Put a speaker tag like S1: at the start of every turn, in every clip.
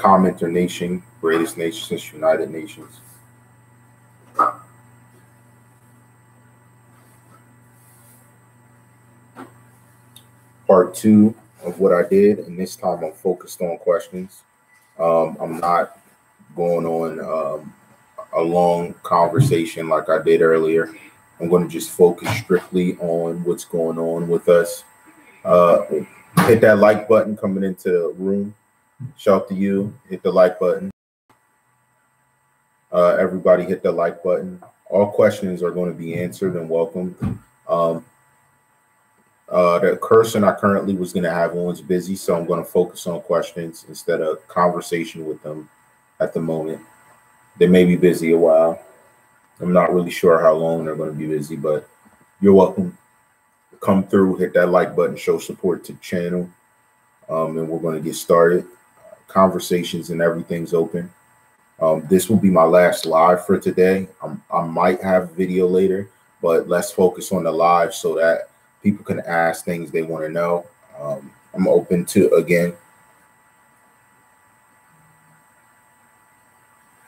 S1: CommenterNation, greatest nation since United Nations. Part 2 of what I did, and this time I'm focused on questions. I'm not going on a long conversation like I did earlier. I'm going to just focus strictly on what's going on with us. Hit that like button coming into the room. Shout to you. Hit the like button. Everybody hit the like button. All questions are going to be answered and welcomed. The person I currently was going to have on is busy, so I'm going to focus on questions instead of conversation with them at the moment. They may be busy a while. I'm not really sure how long they're going to be busy, but you're welcome. Come through, hit that like button, show support to the channel, and we're going to get started. Conversations and everything's open. This will be my last live for today. I might have video later, but let's focus on the live so that people can ask things they want to know. I'm open to, again.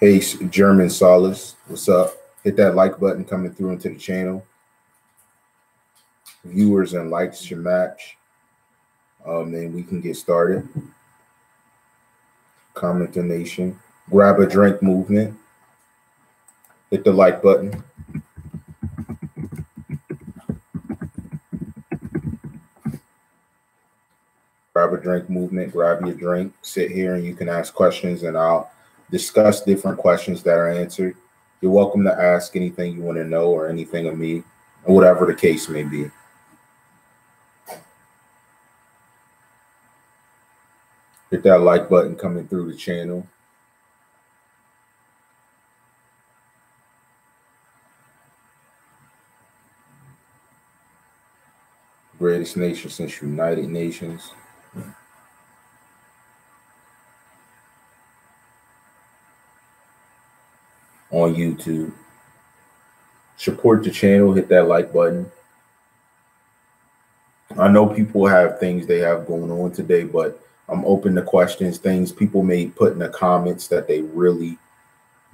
S1: Hey, German Solace, what's up? Hit that like button coming through into the channel. Viewers and likes should match. And we can get started. CommenterNation. Grab a drink movement. Hit the like button. Grab a drink movement, grab your drink, sit here and you can ask questions and I'll discuss different questions that are answered. You're welcome to ask anything you want to know or anything of me, or whatever the case may be. Hit that like button coming through the channel. Greatest nation since United Nations. On YouTube. Support the channel, hit that like button. I know people have things they have going on today, but I'm open to questions, things people may put in the comments that they really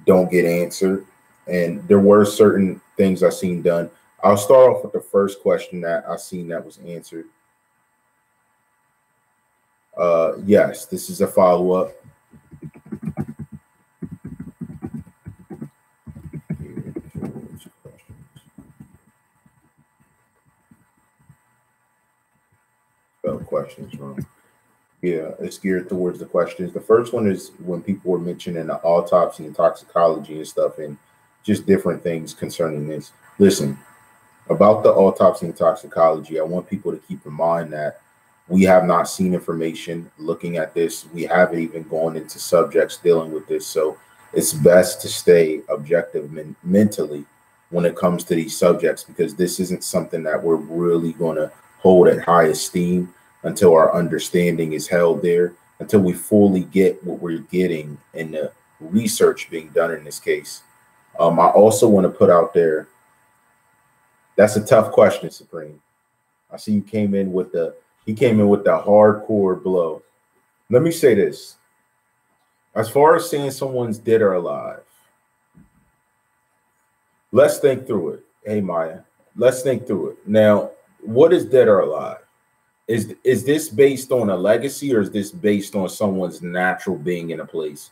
S1: don't get answered. And there were certain things I seen done. I'll start off with the first question that I seen that was answered. Yes, this is a follow-up. Questions wrong. Yeah, it's geared towards the questions. The first one is when people were mentioning the autopsy and toxicology and stuff and just different things concerning this. Listen, about the autopsy and toxicology, I want people to keep in mind that we have not seen information looking at this. We haven't even gone into subjects dealing with this. So it's best to stay objective mentally when it comes to these subjects, because this isn't something that we're really going to hold at high esteem until our understanding is held there, until we fully get what we're getting in the research being done in this case. I also want to put out there, that's a tough question, Supreme. I see you came in with the hardcore blow. Let me say this. As far as saying someone's dead or alive, let's think through it. Hey, Maya, let's think through it. Now, what is dead or alive? Is this based on a legacy, or is this based on someone's natural being in a place?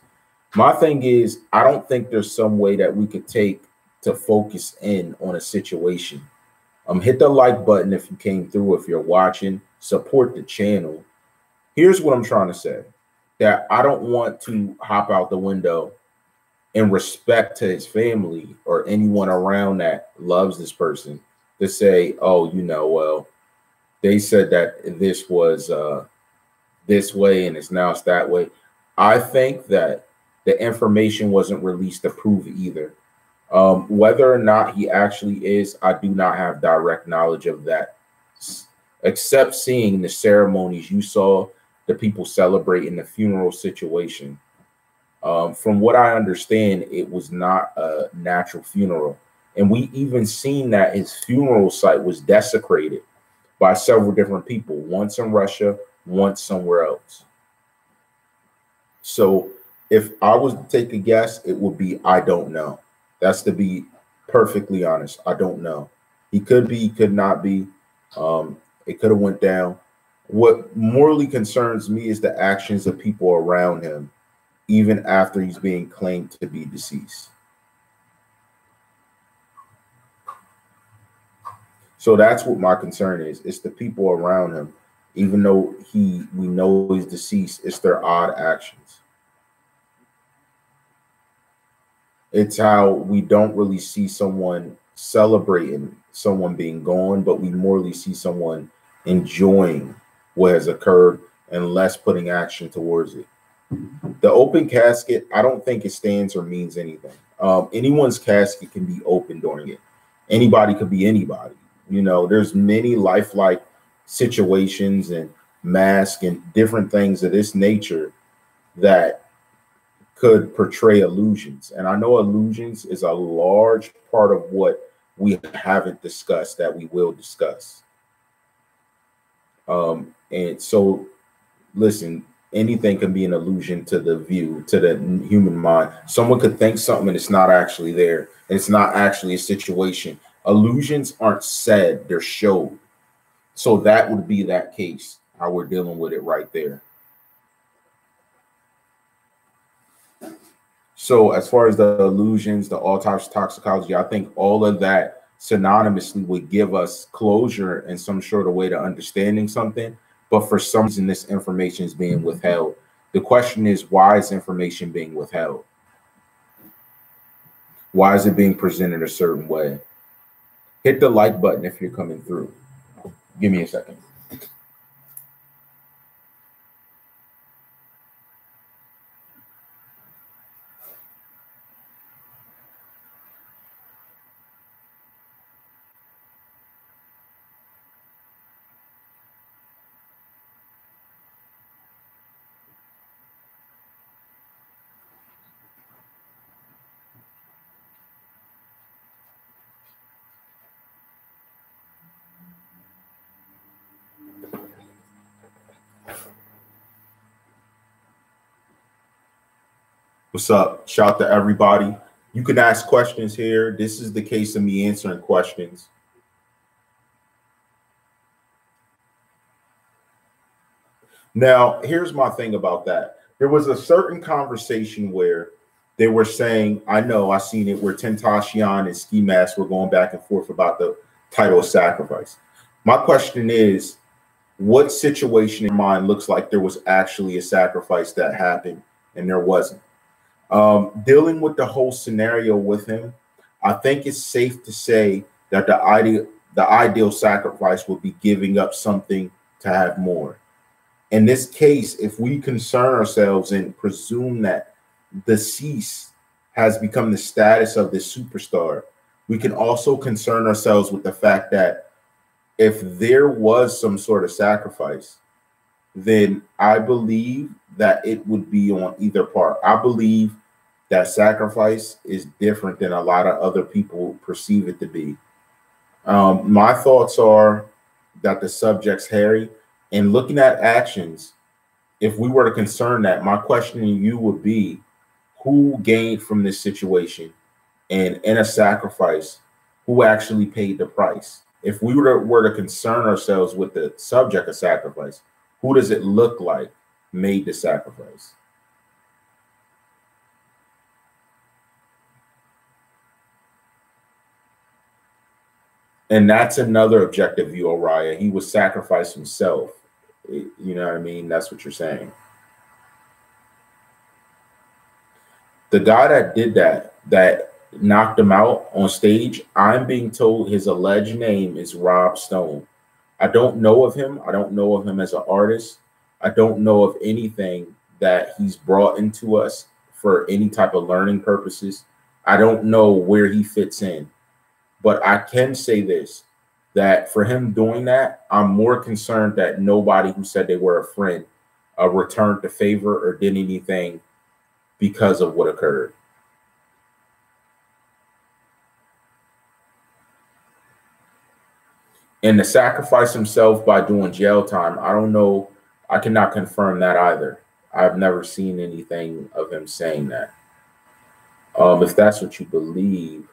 S1: My thing is, I don't think there's some way that we could take to focus in on a situation. Hit the like button if you came through, if you're watching, support the channel. Here's what I'm trying to say, that I don't want to hop out the window in respect to his family or anyone around that loves this person to say, oh, you know, well, they said that this was this way and it's that way. I think that the information wasn't released to prove either. Whether or not he actually is, I do not have direct knowledge of that, except seeing the ceremonies you saw, the people celebrating the funeral situation. From what I understand, it was not a natural funeral. And we even seen that his funeral site was desecrated by several different people, once in Russia, once somewhere else. So If I was to take a guess, it would be I don't know. That's to be perfectly honest. I don't know. He could be, he could not be. It could have went down. What morally concerns me is the actions of people around him, even after he's being claimed to be deceased. So that's what my concern is. It's the people around him, even though we know he's deceased. It's their odd actions. It's how we don't really see someone celebrating someone being gone, but we morally see someone enjoying what has occurred and less putting action towards it. The open casket, I don't think it stands or means anything. Anyone's casket can be open during it. Anybody could be anybody. You know, there's many lifelike situations and masks and different things of this nature that could portray illusions. And I know illusions is a large part of what we haven't discussed that we will discuss. And so, listen, anything can be an illusion to the view, to the human mind. Someone could think something and it's not actually there. And it's not actually a situation. Illusions aren't said, they're showed. So that would be that case, how we're dealing with it right there. So as far as the illusions, the autopsy, toxicology, I think all of that synonymously would give us closure and some sort of way to understanding something. But for some reason, this information is being withheld. The question is, why is information being withheld? Why is it being presented a certain way? Hit the like button if you're coming through. Give me a second. What's up? Shout to everybody. You can ask questions here. This is the case of me answering questions. Now, here's my thing about that. There was a certain conversation where they were saying, I know, I seen it, where Tentacion and Ski Mask were going back and forth about the title of sacrifice. My question is, what situation in mind looks like there was actually a sacrifice that happened and there wasn't? Dealing with the whole scenario with him, I think it's safe to say that the ideal sacrifice would be giving up something to have more. In this case, if we concern ourselves and presume that deceased has become the status of this superstar, we can also concern ourselves with the fact that if there was some sort of sacrifice, then I believe that it would be on either part. I believe that sacrifice is different than a lot of other people perceive it to be. My thoughts are that the subject's hairy, and looking at actions, if we were to concern that, my question to you would be, who gained from this situation? And in a sacrifice, who actually paid the price? If we were to concern ourselves with the subject of sacrifice, who does it look like made the sacrifice? And that's another objective view, Oriah. He would sacrifice himself. You know what I mean? That's what you're saying. The guy that did that knocked him out on stage, I'm being told his alleged name is Rob Stone. I don't know of him. I don't know of him as an artist. I don't know of anything that he's brought into us for any type of learning purposes. I don't know where he fits in. But I can say this, that for him doing that, I'm more concerned that nobody who said they were a friend returned the favor or did anything because of what occurred. And to sacrifice himself by doing jail time, I don't know. I cannot confirm that either. I've never seen anything of him saying that. If that's what you believe,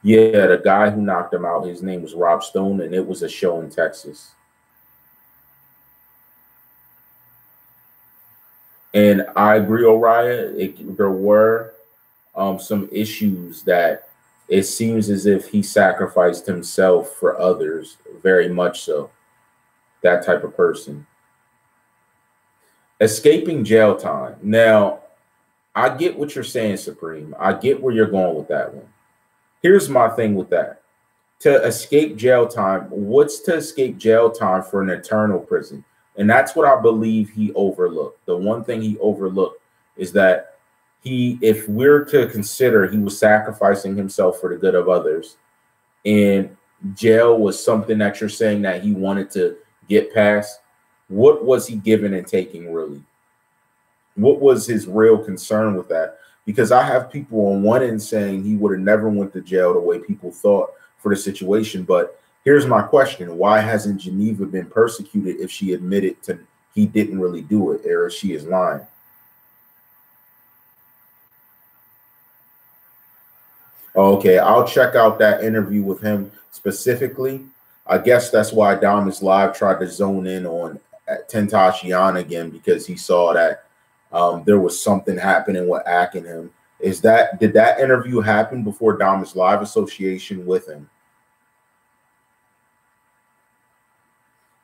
S1: yeah, the guy who knocked him out, his name was Rob Stone, and it was a show in Texas. And I agree, Oriah, there were some issues that it seems as if he sacrificed himself for others, very much so. That type of person. Escaping jail time. Now, I get what you're saying, Supreme. I get where you're going with that one. Here's my thing with that. To escape jail time, what's to escape jail time for an eternal prison? And that's what I believe he overlooked. The one thing he overlooked is that if we're to consider he was sacrificing himself for the good of others, and jail was something that you're saying that he wanted to get past, what was he giving and taking really? What was his real concern with that? Because I have people on one end saying he would have never went to jail the way people thought for the situation. But here's my question. Why hasn't Geneva been persecuted if she admitted to he didn't really do it, or she is lying? Okay, I'll check out that interview with him specifically. I guess that's why Diamonds Live tried to zone in on Tentacion again, because he saw that there was something happening with Ack and him. Did that interview happen before Diamonds Live association with him?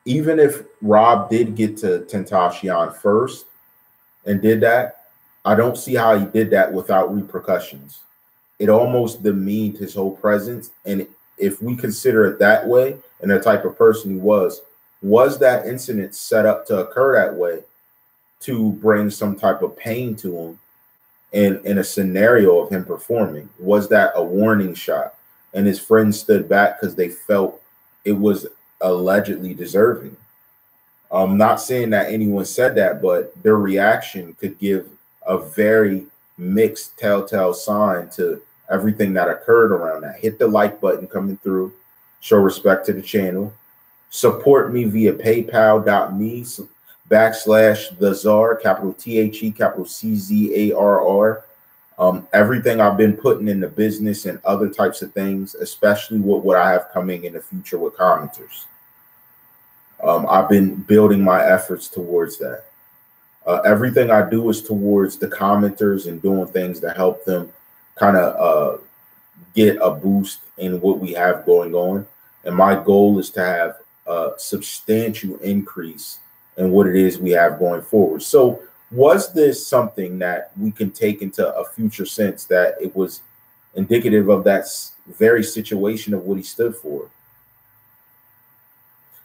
S1: Even if Rob did get to Tentacion first and did that, I don't see how he did that without repercussions. It almost demeaned his whole presence. And if we consider it that way, and the type of person he was that incident set up to occur that way to bring some type of pain to him in a scenario of him performing? Was that a warning shot? And his friends stood back because they felt it was allegedly deserving. I'm not saying that anyone said that, but their reaction could give a very mixed telltale sign to everything that occurred around that. Hit the like button coming through. Show respect to the channel. Support me via paypal.me/TheCzarr, capital THE, capital CZARR. Everything I've been putting in the business and other types of things, especially with what I have coming in the future with commenters. I've been building my efforts towards that. Everything I do is towards the commenters and doing things to help them kind of get a boost in what we have going on. And my goal is to have a substantial increase in what it is we have going forward. So was this something that we can take into a future sense that it was indicative of that very situation of what he stood for?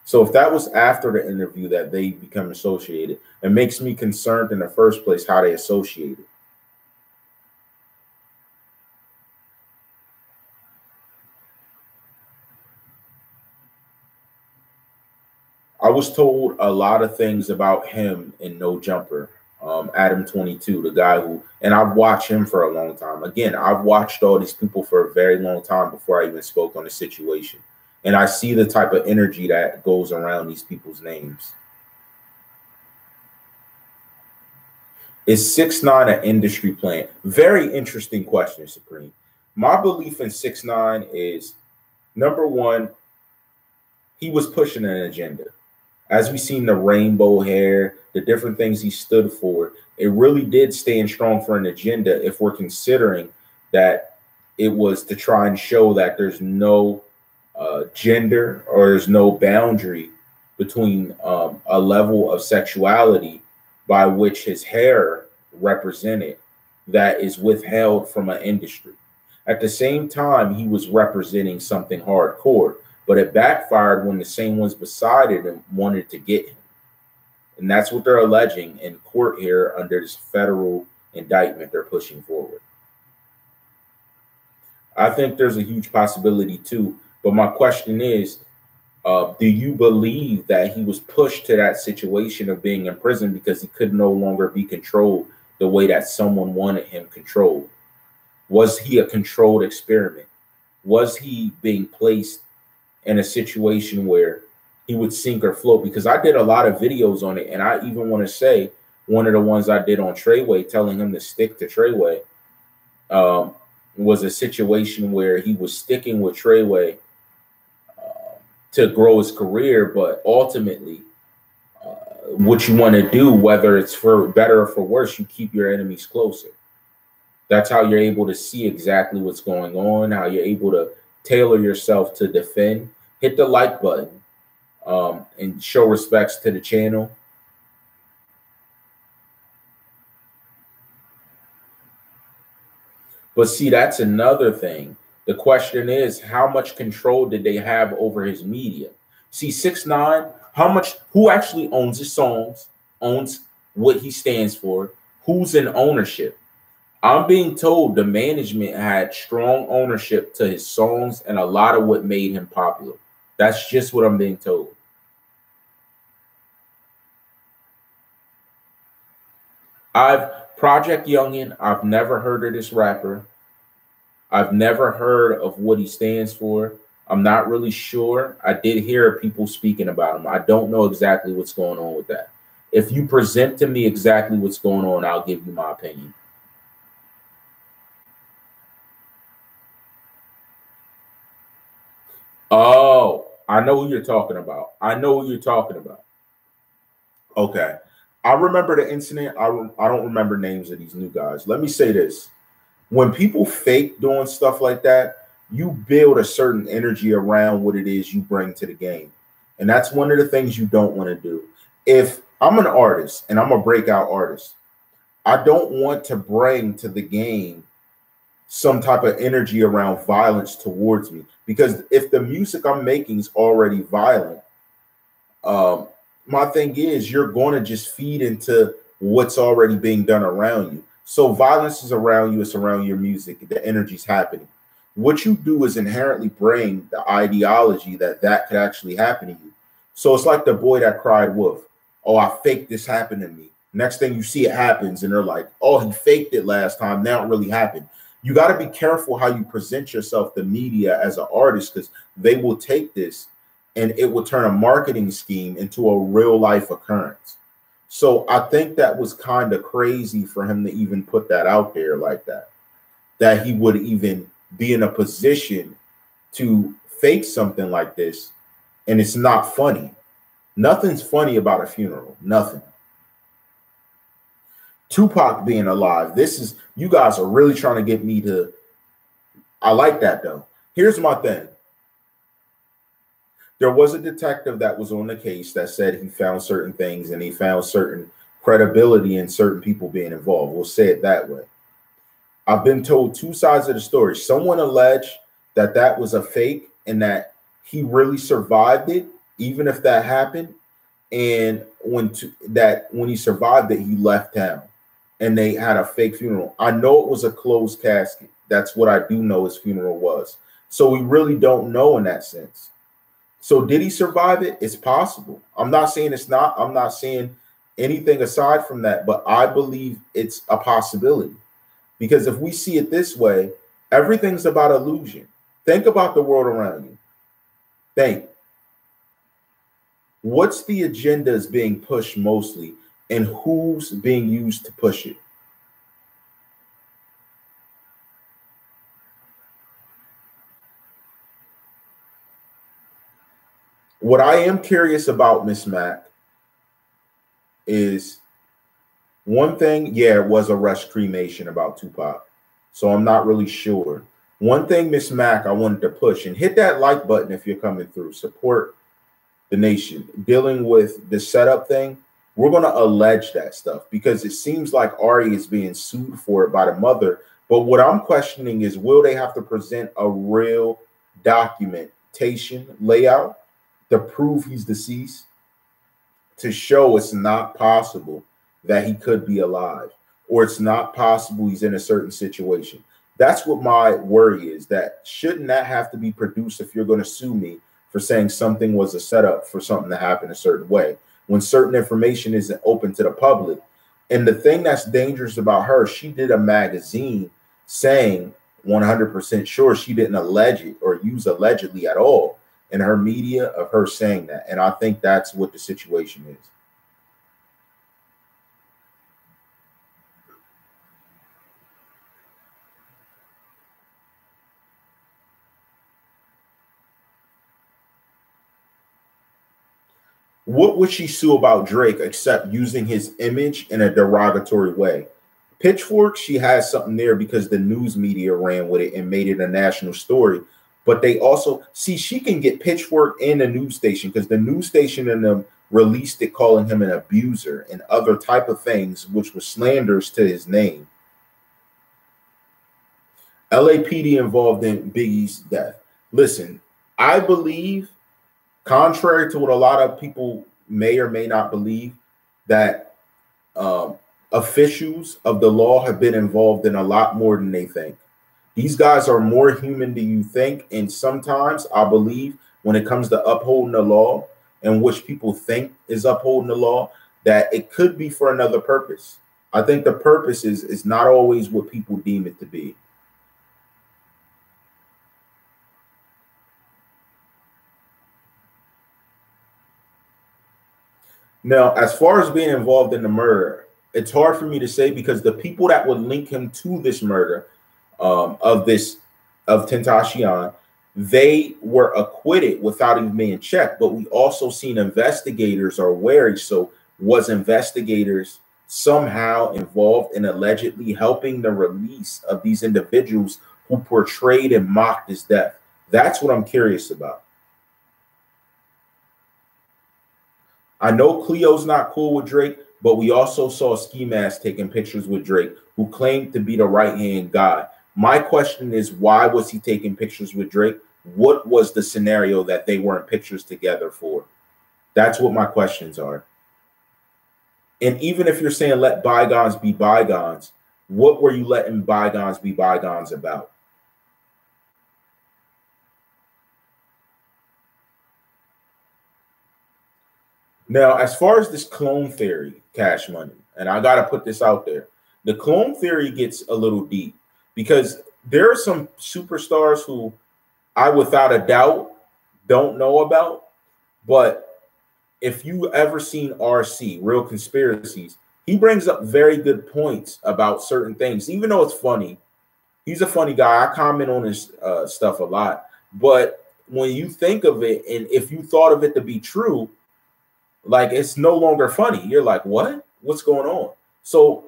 S1: So if that was after the interview that they become associated, it makes me concerned in the first place how they associated. I was told a lot of things about him in No Jumper, Adam 22, the guy who, and I've watched him for a long time. Again, I've watched all these people for a very long time before I even spoke on the situation. And I see the type of energy that goes around these people's names. Is 6ix9ine an industry plant? Very interesting question, Supreme. My belief in 6ix9ine is, number one, he was pushing an agenda. As we seen the rainbow hair, the different things he stood for, it really did stand strong for an agenda if we're considering that it was to try and show that there's no gender or there's no boundary between a level of sexuality by which his hair represented that is withheld from an industry. At the same time, he was representing something hardcore, but it backfired when the same ones beside him wanted to get him. And that's what they're alleging in court here under this federal indictment they're pushing forward. I think there's a huge possibility too. But my question is, do you believe that he was pushed to that situation of being in prison because he could no longer be controlled the way that someone wanted him controlled? Was he a controlled experiment? Was he being placed in a situation where he would sink or float, because I did a lot of videos on it. And I even want to say one of the ones I did on Treyway, telling him to stick to Treyway, was a situation where he was sticking with Treyway to grow his career. But ultimately, what you want to do, whether it's for better or for worse, you keep your enemies closer. That's how you're able to see exactly what's going on, how you're able to tailor yourself to defend. Hit the like button and show respects to the channel. But see, that's another thing. The question is, how much control did they have over his media? See, 6ix9ine, who actually owns his songs, owns what he stands for, who's in ownership? I'm being told the management had strong ownership to his songs and a lot of what made him popular. That's just what I'm being told. Project Youngin, I've never heard of this rapper. I've never heard of what he stands for. I'm not really sure. I did hear people speaking about him. I don't know exactly what's going on with that. If you present to me exactly what's going on, I'll give you my opinion. Oh, I know who you're talking about. I know who you're talking about. Okay. I remember the incident. I don't remember names of these new guys. Let me say this. When people fake doing stuff like that, you build a certain energy around what it is you bring to the game. And that's one of the things you don't want to do. If I'm an artist and I'm a breakout artist, I don't want to bring to the game some type of energy around violence towards me, because if the music I'm making is already violent, my thing is you're going to just feed into what's already being done around you. So violence is around you, it's around your music, the energy's happening. What you do is inherently bring the ideology that could actually happen to you. So it's like the boy that cried wolf. Oh, I faked this happened to me. Next thing you see, it happens, and they're like, oh, he faked it last time, now it really happened. You got to be careful how you present yourself to media as an artist, because they will take this and it will turn a marketing scheme into a real life occurrence. So I think that was kind of crazy for him to even put that out there like that he would even be in a position to fake something like this. And it's not funny. Nothing's funny about a funeral. Nothing. Tupac being alive. You guys are really trying to get me to. I like that though. Here's my thing. There was a detective that was on the case that said he found certain things and he found certain credibility in certain people being involved. We'll say it that way. I've been told two sides of the story. Someone alleged that was a fake and that he really survived it, even if that happened. And when he survived it, he left town and they had a fake funeral. I know it was a closed casket. That's what I do know his funeral was. So we really don't know in that sense. So did he survive it? It's possible. I'm not saying it's not. I'm not saying anything aside from that, but I believe it's a possibility. Because if we see it this way, everything's about illusion. Think about the world around you. Think. What's the agenda is being pushed mostly, and who's being used to push it? What I am curious about, Miss Mac, is one thing. Yeah, it was a rush cremation about Tupac, so I'm not really sure. One thing, Miss Mac, I wanted to push, and hit that like button if you're coming through. Support the nation. Dealing with the setup thing, we're going to allege that stuff because it seems like Ari is being sued for it by the mother. But what I'm questioning is, will they have to present a real documentation layout to prove he's deceased, to show it's not possible that he could be alive, or it's not possible he's in a certain situation? That's what my worry is. That shouldn't that have to be produced if you're going to sue me for saying something was a setup for something to happen a certain way, when certain information isn't open to the public? And the thing that's dangerous about her, she did a magazine saying 100% sure she didn't allege it or use allegedly at all. in her media of her saying that. And I think that's what the situation is. What would she sue about Drake except using his image in a derogatory way? Pitchfork, she has something there because the news media ran with it and made it a national story. But they also see she can get Pitchfork and a news station because the news station and them released it calling him an abuser and other type of things, which was slanders to his name. LAPD involved in Biggie's death. Listen, I believe, contrary to what a lot of people may or may not believe, that officials of the law have been involved in a lot more than they think. These guys are more human than you think. And sometimes I believe when it comes to upholding the law and which people think is upholding the law, that it could be for another purpose. I think the purpose is not always what people deem it to be. Now, as far as being involved in the murder, it's hard for me to say because the people that would link him to this murder of Tentacion, they were acquitted without even being checked. But we also seen investigators are wary. So was investigators somehow involved in allegedly helping the release of these individuals who portrayed and mocked his death? That's what I'm curious about. I know Cleo's not cool with Drake, but we also saw Ski Mask taking pictures with Drake, who claimed to be the right-hand guy. My question is, why was he taking pictures with Drake? What was the scenario that they weren't pictures together for? That's what my questions are. And even if you're saying let bygones be bygones, what were you letting bygones be bygones about? Now, as far as this clone theory, Cash Money, and I got to put this out there, the clone theory gets a little deep because there are some superstars who I, without a doubt, don't know about. But if you ever seen RC, Real Conspiracies, he brings up very good points about certain things, even though it's funny. He's a funny guy. I comment on his stuff a lot. But when you think of it, and if you thought of it to be true, like it's no longer funny. You're like, what? What's going on? So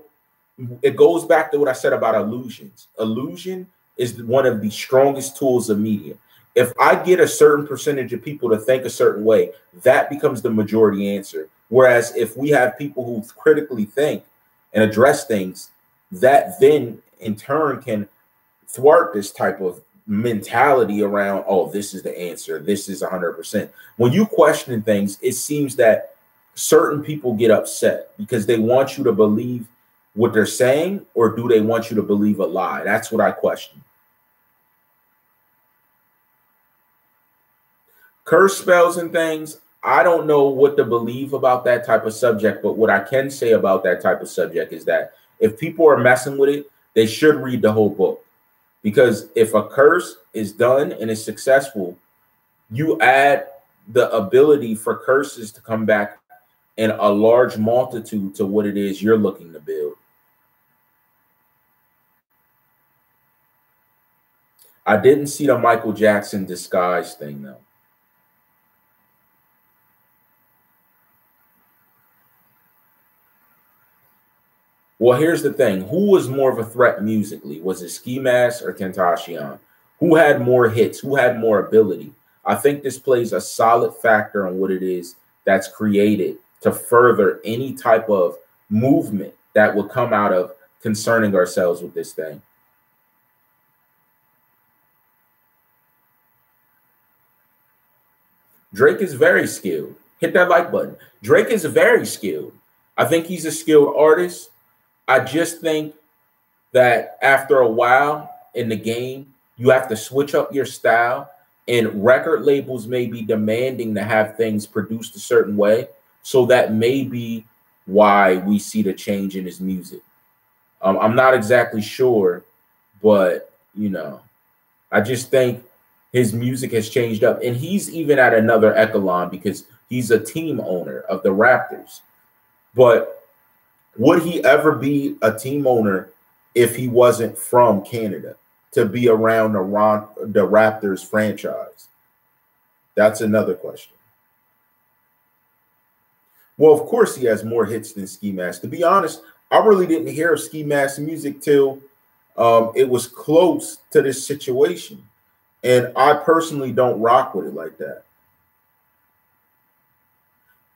S1: it goes back to what I said about illusions. Illusion is one of the strongest tools of media. If I get a certain percentage of people to think a certain way, that becomes the majority answer. Whereas if we have people who critically think and address things, that then in turn can thwart this type of mentality around, oh, this is the answer, this is 100%. When you question things, it seems that certain people get upset because they want you to believe what they're saying, or do they want you to believe a lie? That's what I question. Curse spells and things, I don't know what to believe about that type of subject, but what I can say about that type of subject is that if people are messing with it, they should read the whole book. Because if a curse is done and is successful, you add the ability for curses to come back in a large multitude to what it is you're looking to build. I didn't see the Michael Jackson disguise thing, though. Well, here's the thing. Who was more of a threat musically? Was it Ski Mask or Tentacion? Who had more hits? Who had more ability? I think this plays a solid factor on what it is that's created to further any type of movement that would come out of concerning ourselves with this thing. Drake is very skilled. Hit that like button. Drake is very skilled. I think he's a skilled artist. I just think that after a while in the game, you have to switch up your style, and record labels may be demanding to have things produced a certain way. So that may be why we see the change in his music. I'm not exactly sure, but, you know, I just think His music has changed up, and he's even at another echelon because he's a team owner of the Raptors. But would he ever be a team owner if he wasn't from Canada to be around the Raptors franchise? That's another question. Well, of course he has more hits than Ski Mask. To be honest, I really didn't hear of Ski Mask music till it was close to this situation. And I personally don't rock with it like that.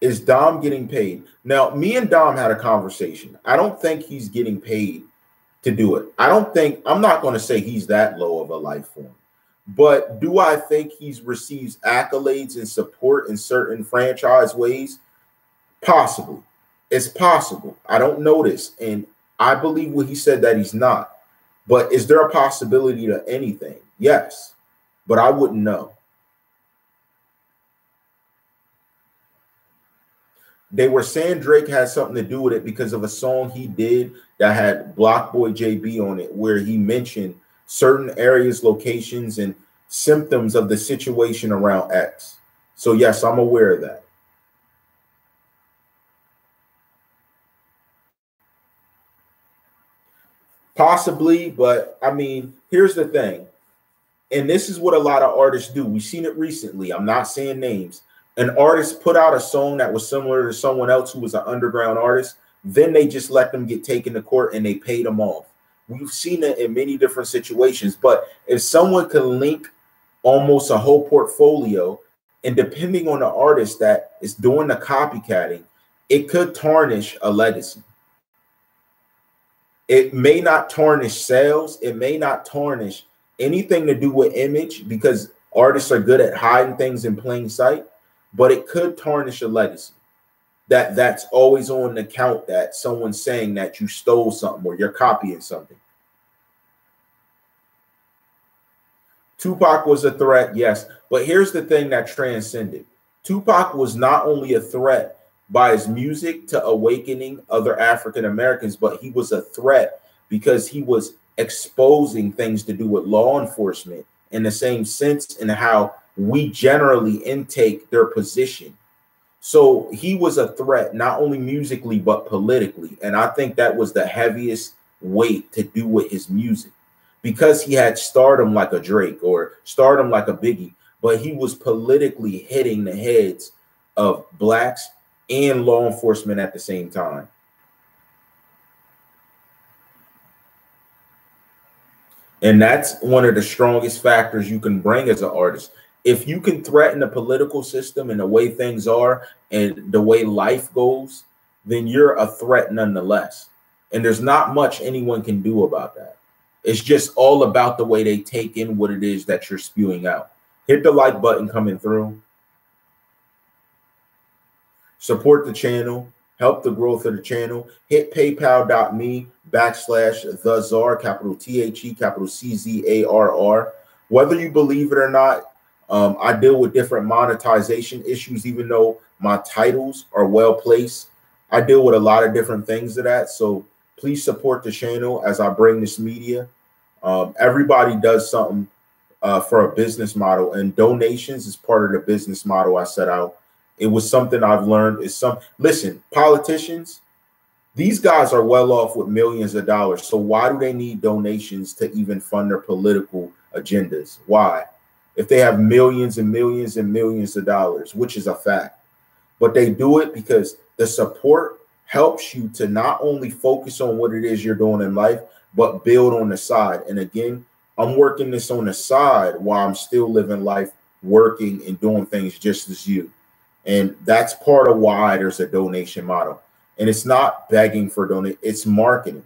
S1: Is Dom getting paid? Now, me and Dom had a conversation. I don't think he's getting paid to do it. I'm not going to say he's that low of a life form. But do I think he receives accolades and support in certain franchise ways? Possibly. It's possible. I don't know this. And I believe what he said that he's not. But is there a possibility to anything? Yes. But I wouldn't know. They were saying Drake had something to do with it because of a song he did that had Block Boy JB on it, where he mentioned certain areas, locations, and symptoms of the situation around X. So yes, I'm aware of that. Possibly, but I mean, here's the thing. And this is what a lot of artists do. We've seen it recently. I'm not saying names. An artist put out a song that was similar to someone else who was an underground artist. Then they just let them get taken to court and they paid them off. We've seen it in many different situations. But if someone can link almost a whole portfolio, and depending on the artist that is doing the copycatting, it could tarnish a legacy. It may not tarnish sales. It may not tarnish anything to do with image because artists are good at hiding things in plain sight, but it could tarnish a legacy. That's always on the count that someone's saying that you stole something or you're copying something. Tupac was a threat, yes, but here's the thing that transcended. Tupac was not only a threat by his music to awakening other African Americans, but he was a threat because he was exposing things to do with law enforcement in the same sense in how we generally intake their position. So he was a threat, not only musically, but politically. And I think that was the heaviest weight to do with his music because he had stardom like a Drake or stardom like a Biggie, but he was politically hitting the heads of blacks and law enforcement at the same time. And that's one of the strongest factors you can bring as an artist. If you can threaten the political system and the way things are and the way life goes, then you're a threat nonetheless. And there's not much anyone can do about that. It's just all about the way they take in what it is that you're spewing out. Hit the like button coming through. Support the channel. Help the growth of the channel. Hit paypal.me/TheCzarr, capital THE, capital CZARR. Whether you believe it or not, I deal with different monetization issues, even though my titles are well placed. I deal with a lot of different things of that. So please support the channel as I bring this media. Everybody does something for a business model, and donations is part of the business model I set out. It was something I've learned. Listen, politicians, these guys are well off with millions of dollars. So why do they need donations to even fund their political agendas? Why? If they have millions and millions and millions of dollars, which is a fact. But they do it because the support helps you to not only focus on what it is you're doing in life, but build on the side. And again, I'm working this on the side while I'm still living life, working and doing things just as you. And that's part of why there's a donation model. And it's not begging for donation, it's marketing.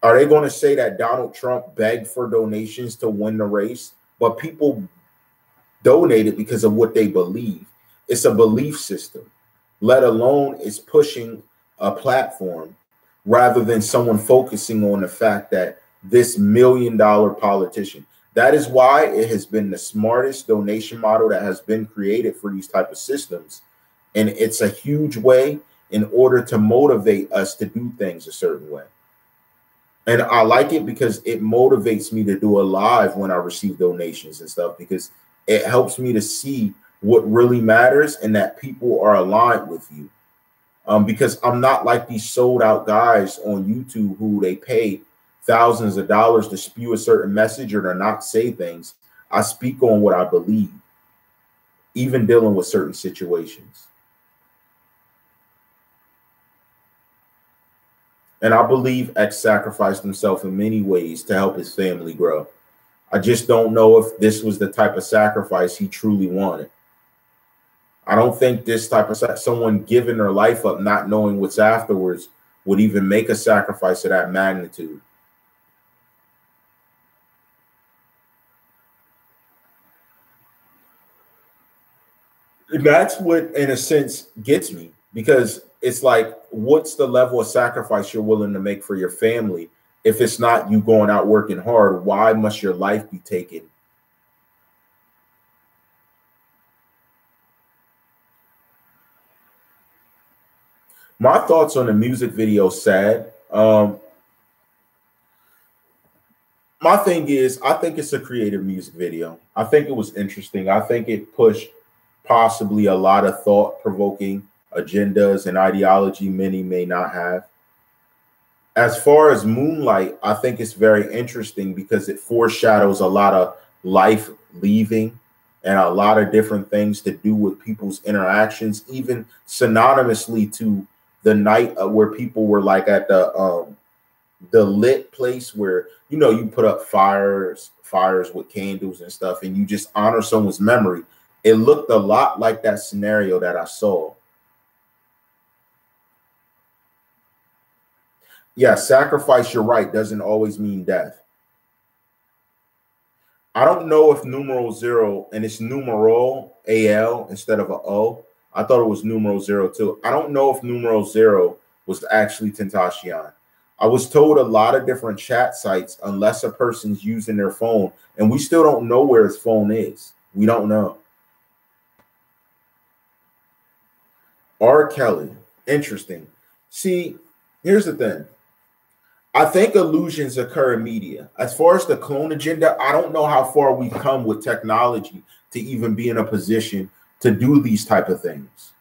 S1: Are they going to say that Donald Trump begged for donations to win the race? But people donated because of what they believe. It's a belief system, let alone it's pushing a platform rather than someone focusing on the fact that this $1 million politician. That is why it has been the smartest donation model that has been created for these type of systems. And it's a huge way in order to motivate us to do things a certain way. And I like it because it motivates me to do a live when I receive donations and stuff, because it helps me to see what really matters and that people are aligned with you. Because I'm not like these sold out guys on YouTube who they pay thousands of dollars to spew a certain message or to not say things. I speak on what I believe, even dealing with certain situations. And I believe X sacrificed himself in many ways to help his family grow. I just don't know if this was the type of sacrifice he truly wanted. I don't think this type of someone giving their life up, not knowing what's afterwards, would even make a sacrifice of that magnitude. And that's what, in a sense, gets me, because it's like, what's the level of sacrifice you're willing to make for your family? If it's not you going out working hard, why must your life be taken? My thoughts on the music video, sad. My thing is, I think it's a creative music video. I think it was interesting. I think it pushed possibly a lot of thought-provoking agendas and ideology many may not have. As far as Moonlight, I think it's very interesting because it foreshadows a lot of life leaving and a lot of different things to do with people's interactions, even synonymously to the night where people were like at the lit place where, you know, you put up fires with candles and stuff, and you just honor someone's memory. It looked a lot like that scenario that I saw. Yeah, sacrifice, you're right, doesn't always mean death. I don't know if numeral 0, and it's numeral AL instead of a O. I thought it was numeral 0 too. I don't know if numeral 0 was actually Tentacion. I was told a lot of different chat sites, unless a person's using their phone, and we still don't know where his phone is. We don't know. R. Kelly, interesting. See, here's the thing. I think illusions occur in media. As far as the clone agenda, I don't know how far we've come with technology to even be in a position to do these type of things.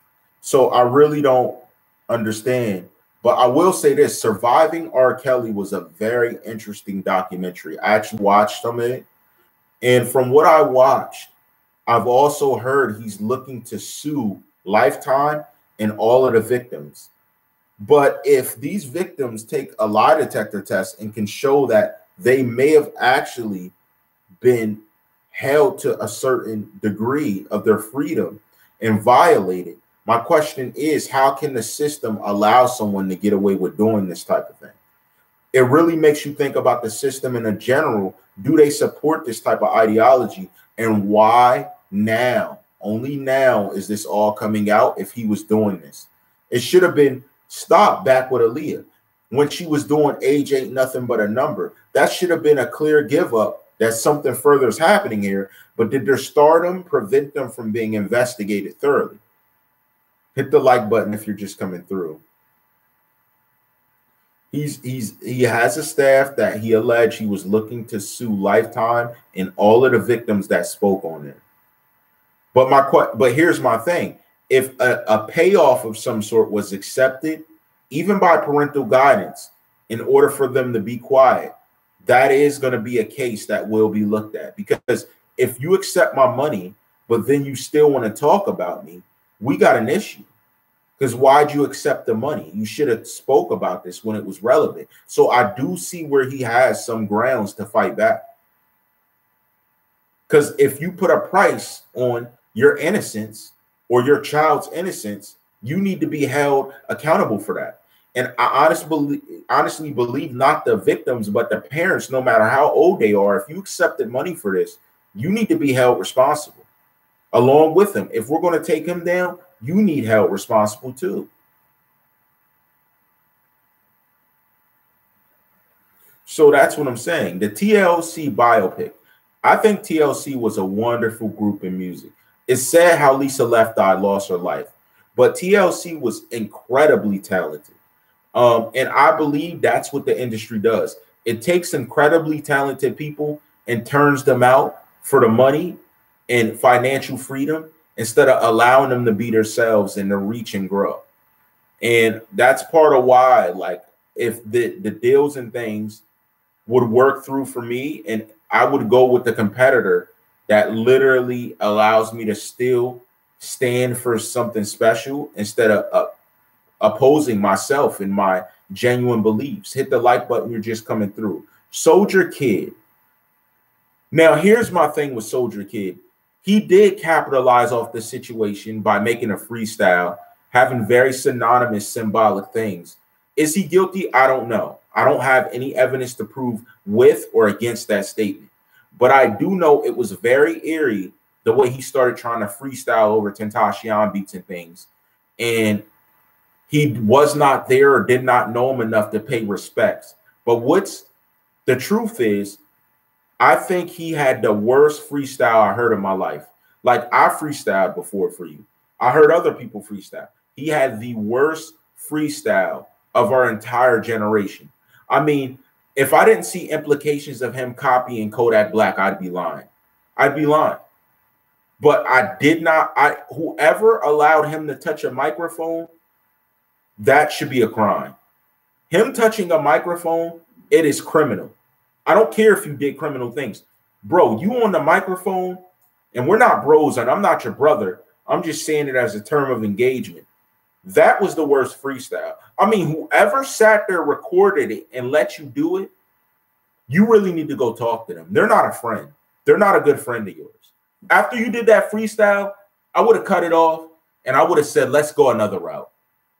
S1: So I really don't understand. But I will say this: Surviving R. Kelly was a very interesting documentary. I actually watched some of it. And from what I watched, I've also heard he's looking to sue Lifetime and all of the victims. But if these victims take a lie detector test and can show that they may have actually been held to a certain degree of their freedom and violated, my question is, how can the system allow someone to get away with doing this type of thing? It really makes you think about the system in a general. Do they support this type of ideology? And why now? Only now is this all coming out if he was doing this. It should have been stopped back with Aaliyah when she was doing Age Ain't Nothing But a Number. That should have been a clear give up that something further is happening here. But did their stardom prevent them from being investigated thoroughly? Hit the like button if you're just coming through. He has a staff that he alleged he was looking to sue Lifetime and all of the victims that spoke on it. But here's my thing: if a payoff of some sort was accepted, even by parental guidance, in order for them to be quiet, that is going to be a case that will be looked at. Because if you accept my money, but then you still want to talk about me, we got an issue. Because why'd you accept the money? You should have spoke about this when it was relevant. So I do see where he has some grounds to fight back. Because if you put a price on your innocence or your child's innocence, you need to be held accountable for that. And I honestly believe not the victims, but the parents, no matter how old they are, if you accepted money for this, you need to be held responsible along with him. If we're going to take him down, you need held responsible too. So that's what I'm saying. The TLC biopic. I think TLC was a wonderful group in music. It's sad how Lisa Left Eye lost her life, but TLC was incredibly talented. And I believe that's what the industry does. It takes incredibly talented people and turns them out for the money and financial freedom instead of allowing them to be themselves and to reach and grow. And that's part of why, like, if the deals and things would work through for me, and I would go with the competitor that literally allows me to still stand for something special instead of opposing myself and my genuine beliefs. Hit the like button, you're just coming through. Soldier Kid. Now, here's my thing with Soldier Kid. He did capitalize off the situation by making a freestyle, having very synonymous symbolic things. Is he guilty? I don't know. I don't have any evidence to prove with or against that statement. But I do know it was very eerie the way he started trying to freestyle over Tentacion beats and things. And he was not there or did not know him enough to pay respects. But what's the truth is, I think he had the worst freestyle I heard in my life. Like, I freestyled before for you. I heard other people freestyle. He had the worst freestyle of our entire generation. I mean, if I didn't see implications of him copying Kodak Black, I'd be lying. I'd be lying. But I did not. Whoever allowed him to touch a microphone, that should be a crime. Him touching a microphone, it is criminal. I don't care if you did criminal things. Bro, you on the microphone, and we're not bros, and I'm not your brother. I'm just saying it as a term of engagement. That was the worst freestyle. I mean, whoever sat there, recorded it, and let you do it, you really need to go talk to them. They're not a friend. They're not a good friend of yours. After you did that freestyle, I would have cut it off, and I would have said, let's go another route.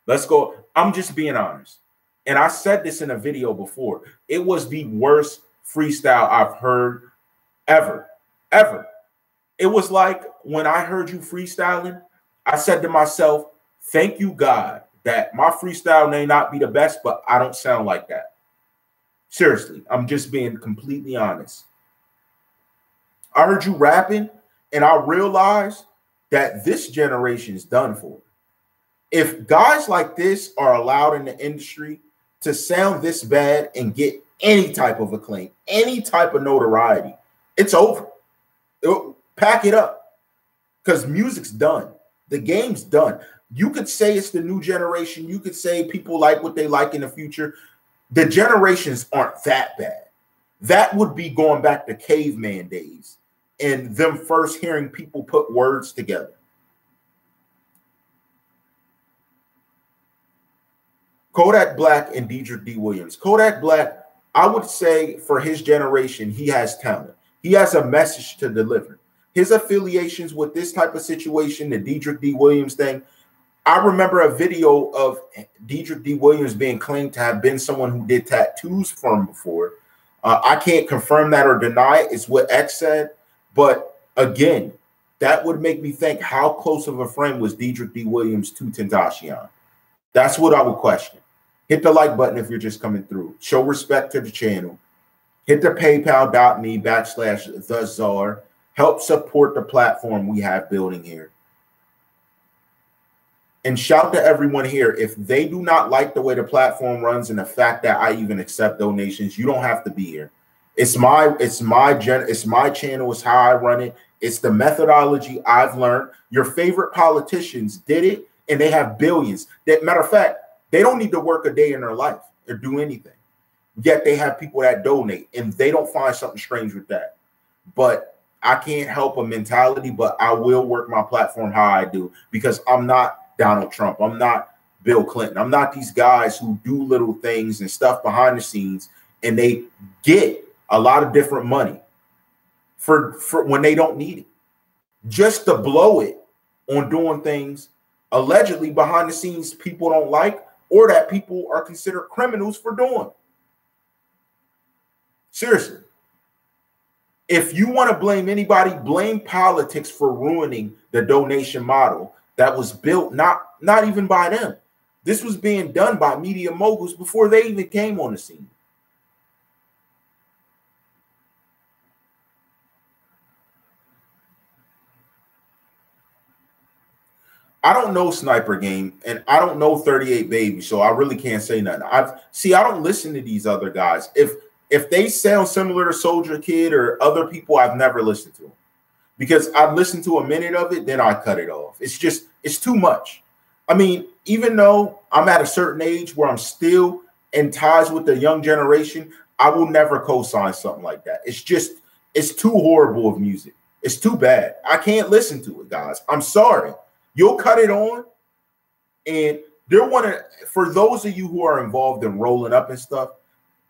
S1: Let's go. I'm just being honest. And I said this in a video before. It was the worst freestyle I've heard ever. It was like when I heard you freestyling, I said to myself, thank you, God, that my freestyle may not be the best, but I don't sound like that. Seriously, I'm just being completely honest. I heard you rapping, and I realized that this generation is done for. If guys like this are allowed in the industry to sound this bad and get any type of acclaim, any type of notoriety, it's over. Pack it up, because music's done. The game's done. You could say it's the new generation. You could say people like what they like in the future. The generations aren't that bad. That would be going back to caveman days and them first hearing people put words together. Kodak Black and Diedrich D. Williams. Kodak Black, I would say for his generation, he has talent. He has a message to deliver. His affiliations with this type of situation, the Diedrich D. Williams thing, I remember a video of Diedrich D. Williams being claimed to have been someone who did tattoos for him before. I can't confirm that or deny it. It's what X said. But again, that would make me think, how close of a friend was Diedrich D. Williams to Tentacion? That's what I would question. Hit the like button if you're just coming through. Show respect to the channel. Hit the paypal.me/TheCzarr. Help support the platform we have building here. And shout to everyone here. If they do not like the way the platform runs and the fact that I even accept donations, you don't have to be here. It's my channel. It's how I run it. It's the methodology I've learned. Your favorite politicians did it, and they have billions. That matter of fact, they don't need to work a day in their life or do anything. Yet they have people that donate, and they don't find something strange with that. But I can't help a mentality, but I will work my platform how I do, because I'm not Donald Trump. I'm not Bill Clinton. I'm not these guys who do little things and stuff behind the scenes, and they get a lot of different money for when they don't need it, just to blow it on doing things allegedly behind the scenes people don't like, or that people are considered criminals for doing. Seriously. If you want to blame anybody, blame politics for ruining the donation model that was built not even by them. This was being done by media moguls before they even came on the scene. I don't know Sniper Game, and I don't know 38 Baby, so I really can't say nothing. I don't listen to these other guys. If if they sound similar to Soldier Kid or other people, I've never listened to them because I've listened to a minute of it, then I cut it off. It's just, it's too much. I mean, even though I'm at a certain age where I'm still in ties with the young generation, I will never co-sign something like that. It's just, it's too horrible of music. It's too bad. I can't listen to it, guys. I'm sorry. You'll cut it on, and they're one of, for those of you who are involved in rolling up and stuff,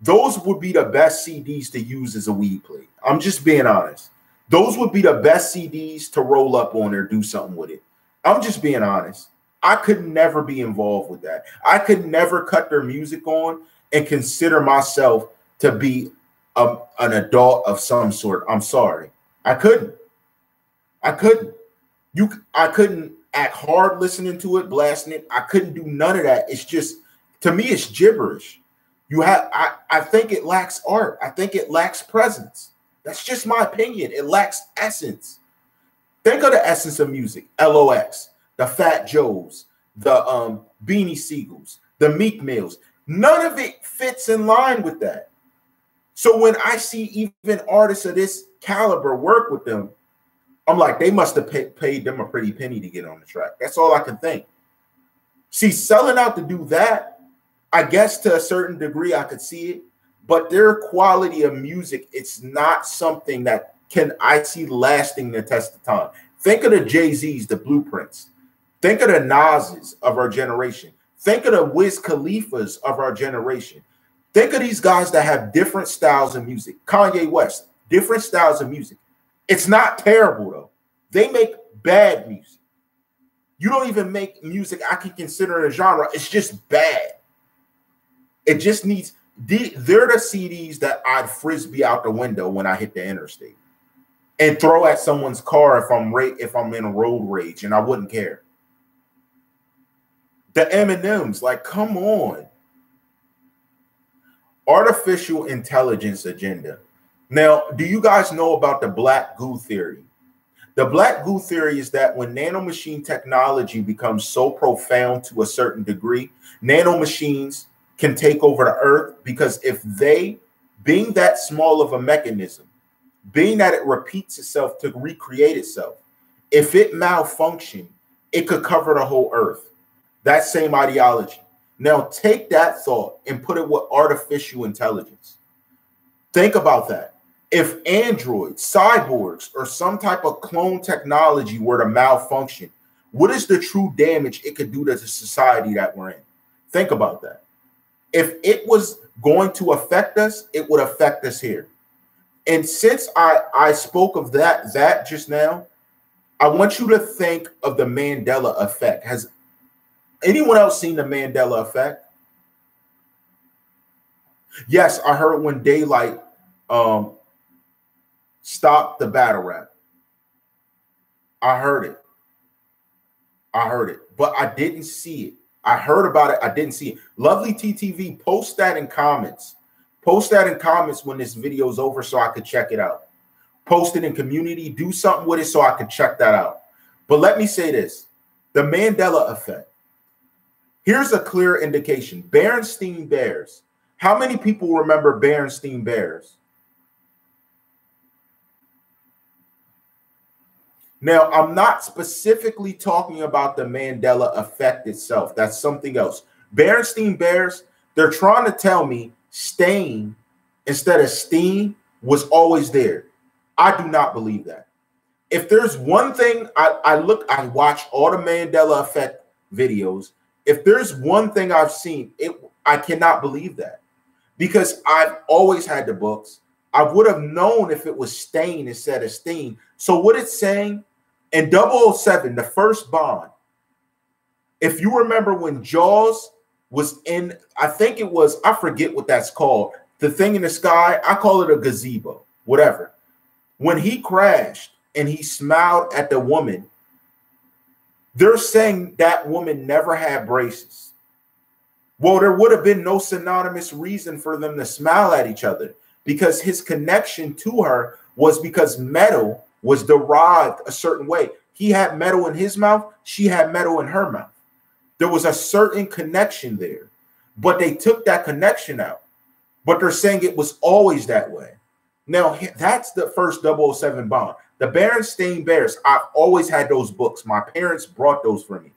S1: those would be the best CDs to use as a weed plate. I'm just being honest. Those would be the best CDs to roll up on or do something with it. I'm just being honest. I could never be involved with that. I could never cut their music on and consider myself to be an adult of some sort. I'm sorry. I couldn't. I couldn't act hard listening to it, blasting it. I couldn't do none of that. It's just, to me, it's gibberish. I think it lacks art. I think it lacks presence. That's just my opinion. It lacks essence. Think of the essence of music. LOX, the Fat Joes, the Beanie Siegels, the Meek Mills. None of it fits in line with that. So when I see even artists of this caliber work with them, I'm like, they must have paid them a pretty penny to get on the track. That's all I can think. See, selling out to do that, I guess to a certain degree I could see it, but their quality of music, it's not something that I see lasting the test of time. Think of the Jay-Z's, the Blueprints. Think of the Nas's of our generation. Think of the Wiz Khalifas of our generation. Think of these guys that have different styles of music. Kanye West, different styles of music. It's not terrible, though. They make bad music. You don't even make music I can consider a genre. It's just bad. It just needs, they're the CDs that I'd frisbee out the window when I hit the interstate and throw at someone's car if I'm in a road rage, and I wouldn't care. The Eminems, like, come on. Artificial intelligence agenda. Now, do you guys know about the black goo theory? The black goo theory is that when nanomachine technology becomes so profound to a certain degree, nanomachines can take over the earth, because if they, being that small of a mechanism, being that it repeats itself to recreate itself, if it malfunctioned, it could cover the whole earth. That same ideology. Now take that thought and put it with artificial intelligence. Think about that. If androids, cyborgs, or some type of clone technology were to malfunction, what is the true damage it could do to the society that we're in? Think about that. If it was going to affect us, it would affect us here. And since I spoke of that just now, I want you to think of the Mandela effect. Has anyone else seen the Mandela effect? Yes, I heard when Daylight stopped the battle rap. I heard it. But I didn't see it. I heard about it. I didn't see it. Lovely TTV, post that in comments. Post that in comments when this video is over so I could check it out. Post it in community. Do something with it so I could check that out. But let me say this. The Mandela effect. Here's a clear indication. Berenstain Bears. How many people remember Berenstain Bears? Now, I'm not specifically talking about the Mandela effect itself. That's something else. Berenstain Bears, they're trying to tell me stain instead of steam was always there. I do not believe that. If there's one thing, I watch all the Mandela effect videos. If there's one thing I've seen, I cannot believe that, because I've always had the books. I would have known if it was stain instead of steam. So what it's saying, in 007, the first Bond, if you remember when Jaws was in, I think it was, I forget what that's called, the thing in the sky, I call it a gazebo, whatever. When he crashed and he smiled at the woman, they're saying that woman never had braces. Well, there would have been no synonymous reason for them to smile at each other, because his connection to her was because metal was derived a certain way. He had metal in his mouth. She had metal in her mouth. There was a certain connection there, but they took that connection out. but they're saying it was always that way. Now, that's the first 007 Bond. The Berenstain Bears, I've always had those books. My parents brought those for me.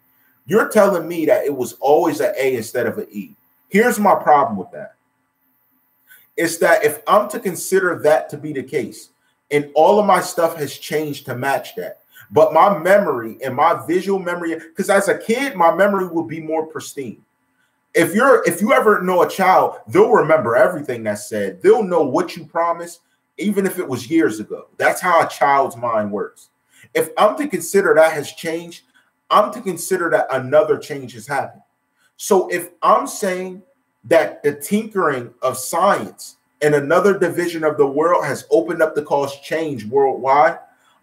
S1: You're telling me that it was always an A instead of an E. Here's my problem with that. It's that if I'm to consider that to be the case, and all of my stuff has changed to match that, but my memory and my visual memory, because as a kid, my memory will be more pristine. If you ever know a child, they'll remember everything that's said. They'll know what you promised, even if it was years ago. That's how a child's mind works. If I'm to consider that has changed, I'm to consider that another change has happened. So if I'm saying that the tinkering of science and another division of the world has opened up to cause change worldwide,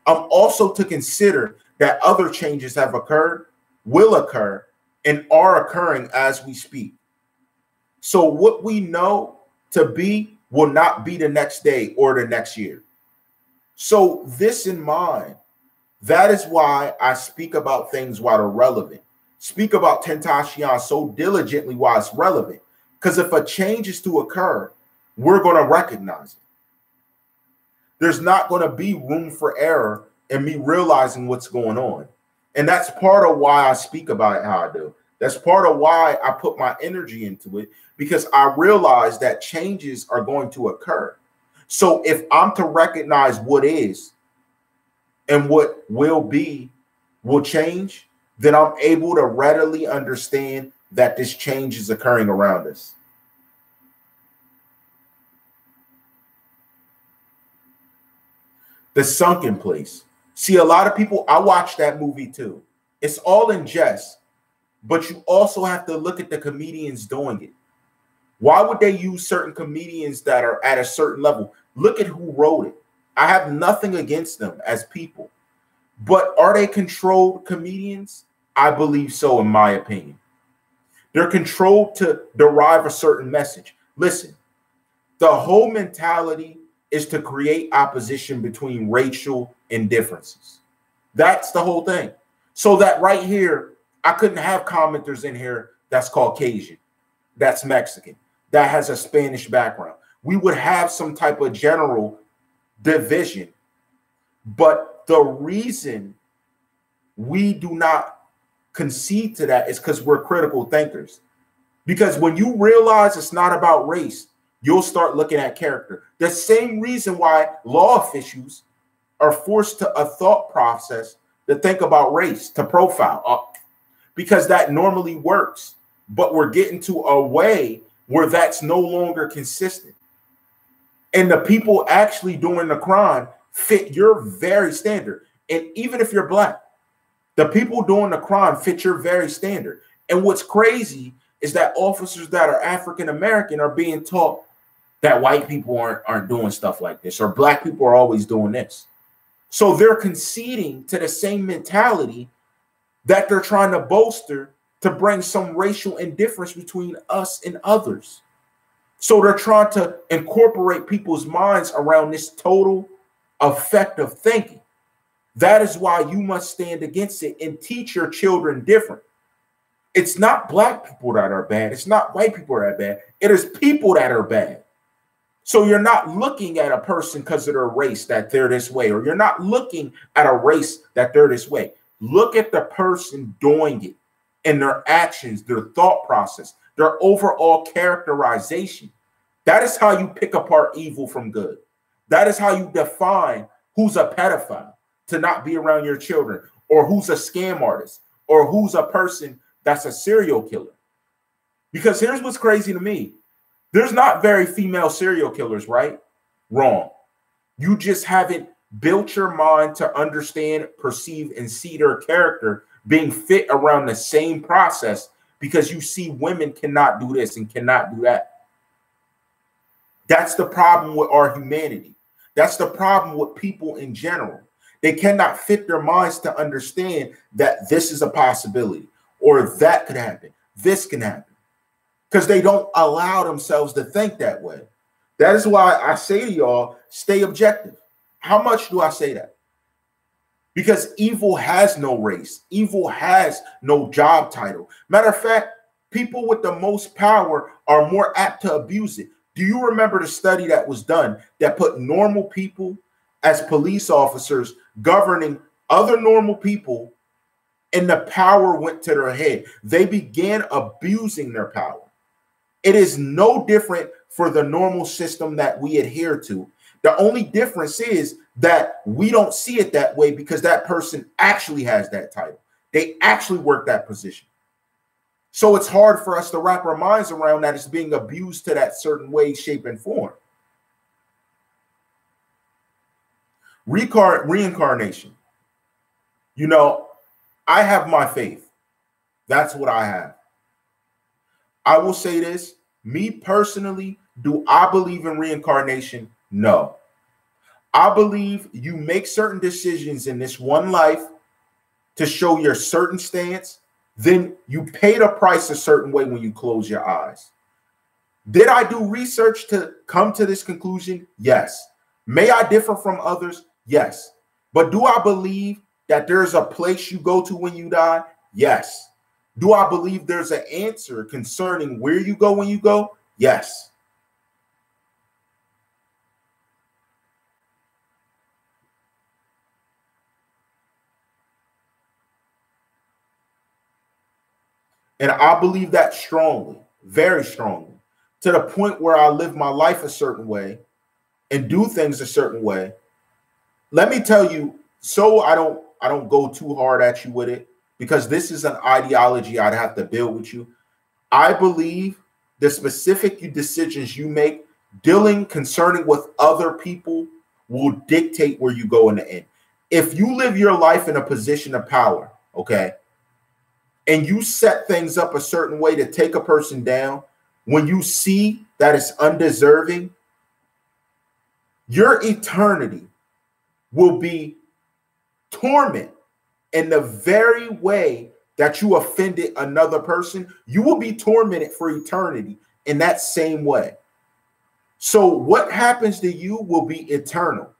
S1: I'm also to consider that other changes have occurred, will occur, and are occurring as we speak. So what we know to be will not be the next day or the next year. So this in mind, that is why I speak about things while they're relevant. Speak about Tentacion so diligently while it's relevant. Because if a change is to occur, we're going to recognize it. There's not going to be room for error in me realizing what's going on. And that's part of why I speak about it how I do. That's part of why I put my energy into it, because I realize that changes are going to occur. So if I'm to recognize what is and what will be will change, then I'm able to readily understand that this change is occurring around us. The Sunken Place. See, a lot of people, I watched that movie too. It's all in jest, but you also have to look at the comedians doing it. Why would they use certain comedians that are at a certain level? Look at who wrote it. I have nothing against them as people, but are they controlled comedians? I believe so, in my opinion. They're controlled to derive a certain message. Listen, the whole mentality is to create opposition between racial indifferences. That's the whole thing. So that right here, I couldn't have commenters in here that's Caucasian, that's Mexican, that has a Spanish background. We would have some type of general division. But the reason we do not concede to that is because we're critical thinkers. Because when you realize it's not about race, you'll start looking at character. The same reason why law officials are forced to a thought process to think about race, to profile, because that normally works. But we're getting to a way where that's no longer consistent. And the people actually doing the crime fit your very standard. And even if you're black, the people doing the crime fit your very standard. And what's crazy is that officers that are African American are being taught that white people aren't doing stuff like this, or black people are always doing this. So they're conceding to the same mentality that they're trying to bolster to bring some racial indifference between us and others. So they're trying to incorporate people's minds around this total effect of thinking. That is why you must stand against it and teach your children different. It's not black people that are bad. It's not white people that are bad. It is people that are bad. So you're not looking at a person because of their race that they're this way, or you're not looking at a race that they're this way. Look at the person doing it and their actions, their thought process, their overall characterization. That is how you pick apart evil from good. That is how you define who's a pedophile to not be around your children, or who's a scam artist, or who's a person that's a serial killer. Because here's what's crazy to me. There's not very female serial killers, right? Wrong. You just haven't built your mind to understand, perceive, and see their character being fit around the same process, because you see women cannot do this and cannot do that. That's the problem with our humanity. That's the problem with people in general. They cannot fit their minds to understand that this is a possibility, or that could happen. This can happen. Because they don't allow themselves to think that way. That is why I say to y'all, stay objective. How much do I say that? Because evil has no race. Evil has no job title. Matter of fact, people with the most power are more apt to abuse it. Do you remember the study that was done that put normal people as police officers governing other normal people, and the power went to their head? They began abusing their power. It is no different for the normal system that we adhere to. The only difference is that we don't see it that way because that person actually has that title. They actually work that position. So it's hard for us to wrap our minds around that it's being abused to that certain way, shape, and form. Reincarnation. You know, I have my faith. That's what I have. I will say this, me personally, do I believe in reincarnation? No. I believe you make certain decisions in this one life to show your certain stance, then you pay the price a certain way when you close your eyes. Did I do research to come to this conclusion? Yes. May I differ from others? Yes. But do I believe that there's a place you go to when you die? Yes. Do I believe there's an answer concerning where you go when you go? Yes. And I believe that strongly, very strongly, to the point where I live my life a certain way and do things a certain way. Let me tell you, so I don't go too hard at you with it, because this is an ideology I'd have to build with you. I believe the specific decisions you make dealing concerning with other people will dictate where you go in the end. If you live your life in a position of power, okay, and you set things up a certain way to take a person down, when you see that it's undeserving, your eternity will be torment in the very way that you offended another person. You will be tormented for eternity in that same way. So what happens to you will be eternal,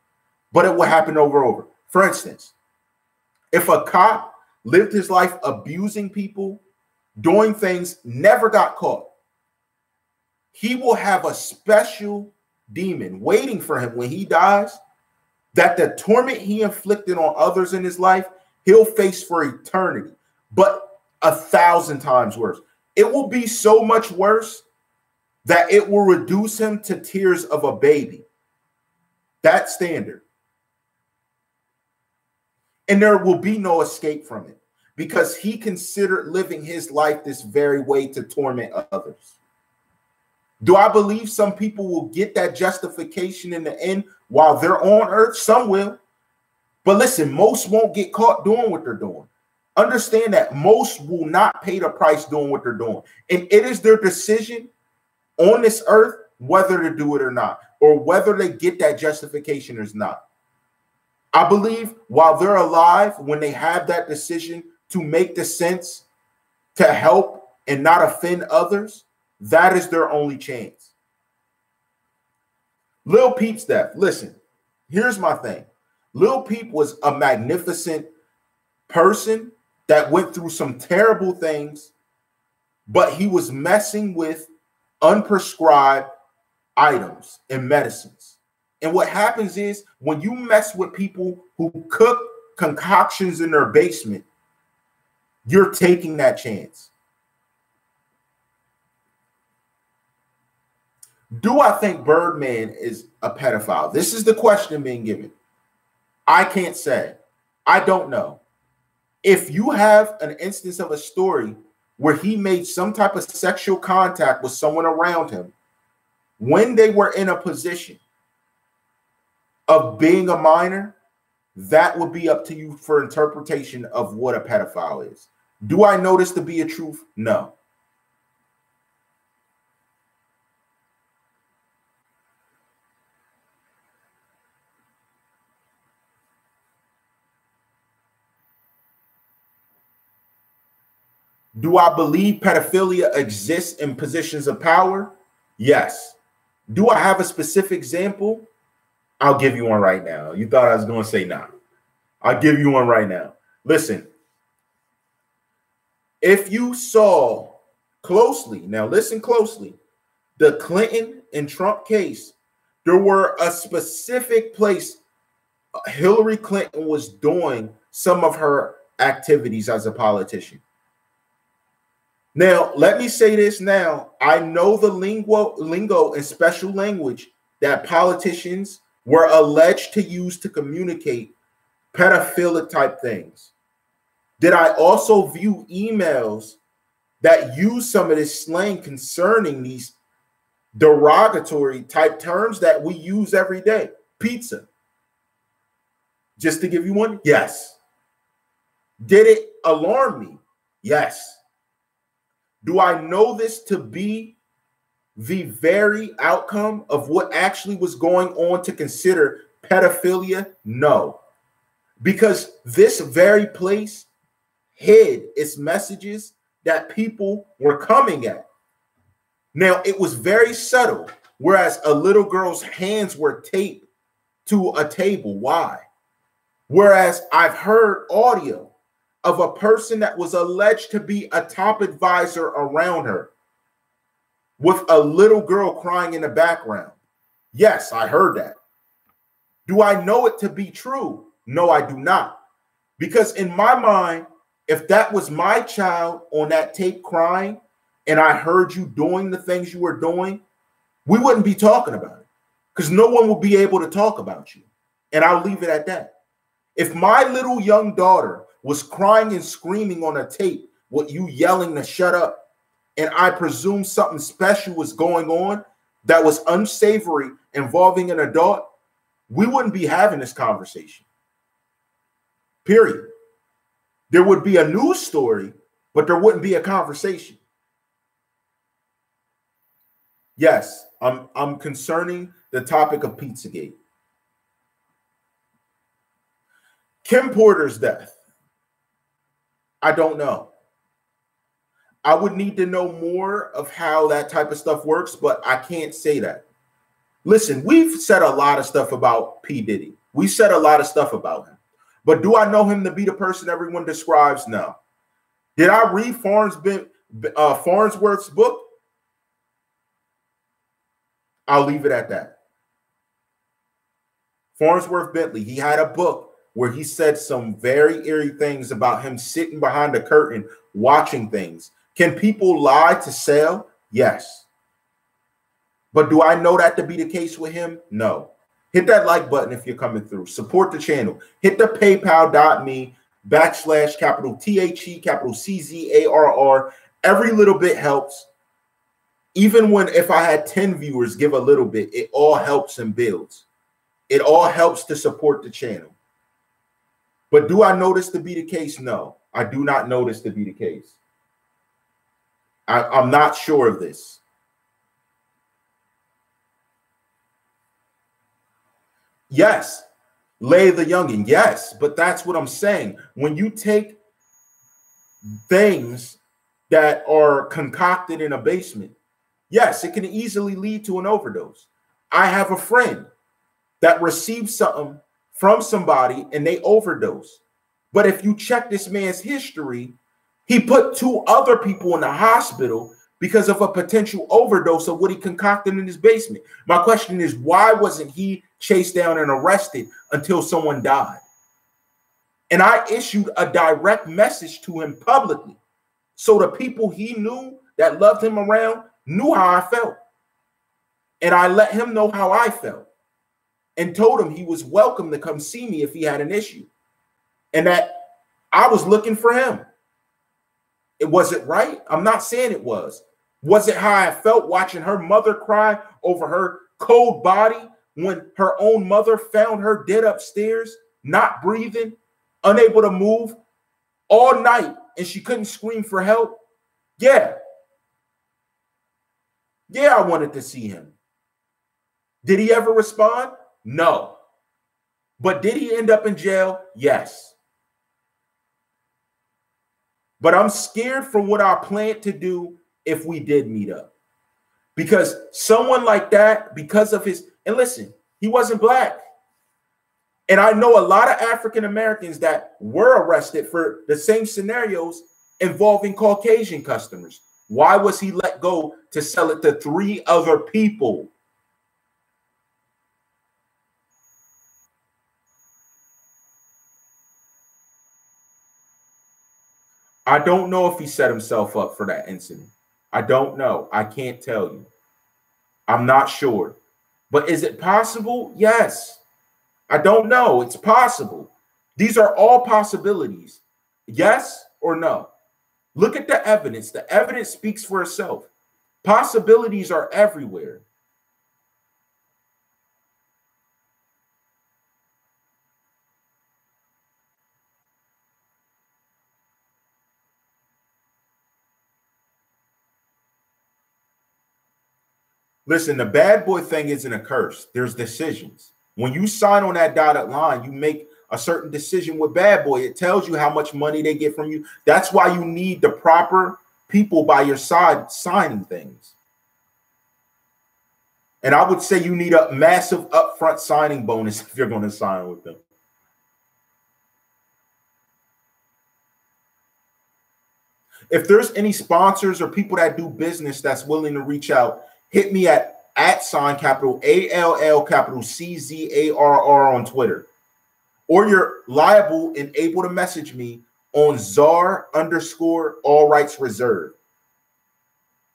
S1: but it will happen over and over. For instance, if a cop lived his life abusing people, doing things, never got caught, he will have a special demon waiting for him when he dies, that the torment he inflicted on others in his life, he'll face for eternity, but 1,000 times worse. It will be so much worse that it will reduce him to tears of a baby. That standard. And there will be no escape from it, because he considered living his life this very way to torment others. Do I believe some people will get that justification in the end while they're on earth? Some will. But listen, most won't get caught doing what they're doing. Understand that most will not pay the price doing what they're doing. And it is their decision on this earth whether to do it or not, or whether they get that justification or not. I believe while they're alive, when they have that decision to make the sense to help and not offend others, that is their only chance. Lil Peep's death. Listen, here's my thing. Lil Peep was a magnificent person that went through some terrible things, but he was messing with unprescribed items and medicines. And what happens is when you mess with people who cook concoctions in their basement, you're taking that chance. Do I think Birdman is a pedophile? This is the question being given. I can't say. I don't know. If you have an instance of a story where he made some type of sexual contact with someone around him when they were in a position of being a minor, that would be up to you for interpretation of what a pedophile is. Do I know this to be a truth? No. Do I believe pedophilia exists in positions of power? Yes. Do I have a specific example? I'll give you one right now. You thought I was going to say no. I'll give you one right now. Listen, if you saw closely, now listen closely, The Clinton and Trump case, there were a specific place Hillary Clinton was doing some of her activities as a politician. Now, let me say this now. I know the lingo and special language that politicians were alleged to use to communicate pedophilic type things. Did I also view emails that use some of this slang concerning these derogatory type terms that we use every day? Pizza. Just to give you one, yes. Did it alarm me? Yes. Do I know this to be the very outcome of what actually was going on to consider pedophilia? No. Because this very place hid its messages that people were coming at. Now, it was very subtle, whereas a little girl's hands were taped to a table. Why? Whereas I've heard audio of a person that was alleged to be a top advisor around her with a little girl crying in the background. Yes, I heard that. Do I know it to be true? No, I do not. Because in my mind, if that was my child on that tape crying and I heard you doing the things you were doing, we wouldn't be talking about it because no one will be able to talk about you. And I'll leave it at that. If my little young daughter was crying and screaming on a tape with you yelling to shut up, and I presume something special was going on that was unsavory involving an adult, we wouldn't be having this conversation. Period. There would be a news story, but there wouldn't be a conversation. Yes, I'm concerning the topic of Pizzagate. Kim Porter's death. I don't know. I would need to know more of how that type of stuff works, but I can't say that. Listen, we've said a lot of stuff about P. Diddy. We said a lot of stuff about him. But do I know him to be the person everyone describes? No. Did I read Farnsworth's book? I'll leave it at that. Farnsworth Bentley, he had a book where he said some very eerie things about him sitting behind a curtain watching things. Can people lie to sell? Yes. But do I know that to be the case with him? No. Hit that like button if you're coming through. Support the channel. Hit the paypal.me/capital THE capital CZARR. Every little bit helps. Even if I had 10 viewers give a little bit, it all helps and builds. It all helps to support the channel. But do I know this to be the case? No, I do not know this to be the case. I'm not sure of this. Yes, Lay the Youngin. Yes, but that's what I'm saying. When you take things that are concocted in a basement, yes, it can easily lead to an overdose. I have a friend that received something from somebody and they overdose. But if you check this man's history, he put 2 other people in the hospital because of a potential overdose of what he concocted in his basement. My question is, why wasn't he chased down and arrested until someone died? And I issued a direct message to him publicly. So the people he knew that loved him around knew how I felt. And I let him know how I felt and told him he was welcome to come see me if he had an issue and that I was looking for him. It wasn't right. I'm not saying it was. Was it how I felt watching her mother cry over her cold body when her own mother found her dead upstairs, not breathing, unable to move all night, and she couldn't scream for help? Yeah. Yeah, I wanted to see him. Did he ever respond? No. But did he end up in jail? Yes. But I'm scared for what I plan to do if we did meet up. Because someone like that, because of his, and listen, he wasn't black. And I know a lot of African Americans that were arrested for the same scenarios involving Caucasian customers. Why was he let go to sell it to 3 other people? I don't know if he set himself up for that incident. I don't know. I can't tell you. I'm not sure. But is it possible? Yes. I don't know. It's possible. These are all possibilities. Yes or no? Look at the evidence. The evidence speaks for itself. Possibilities are everywhere. Listen, the bad boy thing isn't a curse. There's decisions. When you sign on that dotted line, you make a certain decision with bad boy. It tells you how much money they get from you. That's why you need the proper people by your side signing things. And I would say you need a massive upfront signing bonus if you're going to sign with them. If there's any sponsors or people that do business that's willing to reach out, hit me at sign capital ALL capital CZARR on Twitter. Or you're liable and able to message me on TheCzarr_ all rights reserved.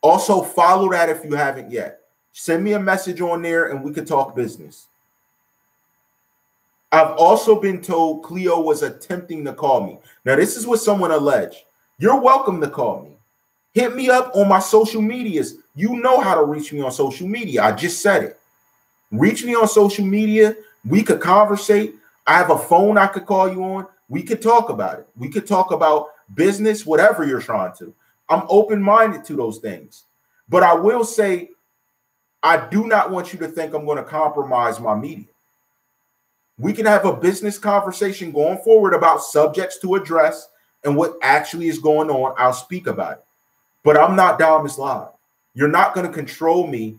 S1: Also follow that if you haven't yet. Send me a message on there and we could talk business. I've also been told Cleo was attempting to call me. Now, this is what someone alleged. You're welcome to call me. Hit me up on my social medias. You know how to reach me on social media. I just said it. Reach me on social media. We could conversate. I have a phone I could call you on. We could talk about it. We could talk about business, whatever you're trying to. I'm open-minded to those things. But I will say, I do not want you to think I'm going to compromise my media. We can have a business conversation going forward about subjects to address and what actually is going on. I'll speak about it. But I'm not Dom Live. You're not going to control me,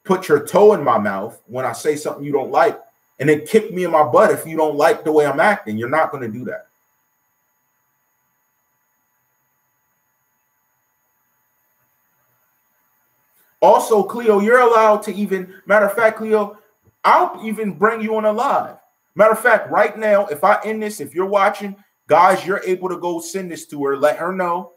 S1: put your toe in my mouth when I say something you don't like, and then kick me in my butt if you don't like the way I'm acting. You're not going to do that. Also, Cleo, you're allowed to even, matter of fact, Cleo, I'll even bring you on a live. Matter of fact, right now, if I end this, if you're watching, guys, you're able to go send this to her, let her know.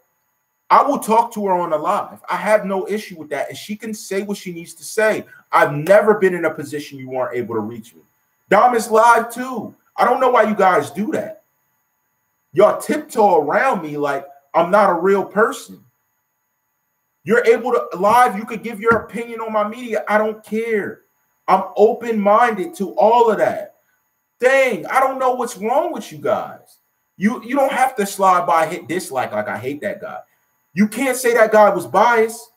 S1: I will talk to her on a live. I have no issue with that. And she can say what she needs to say. I've never been in a position you weren't able to reach me. Dom is live too. I don't know why you guys do that. Y'all tiptoe around me like I'm not a real person. You're able to live. You could give your opinion on my media. I don't care. I'm open-minded to all of that. Dang, I don't know what's wrong with you guys. You don't have to slide by, hit dislike like I hate that guy. You can't say that guy was biased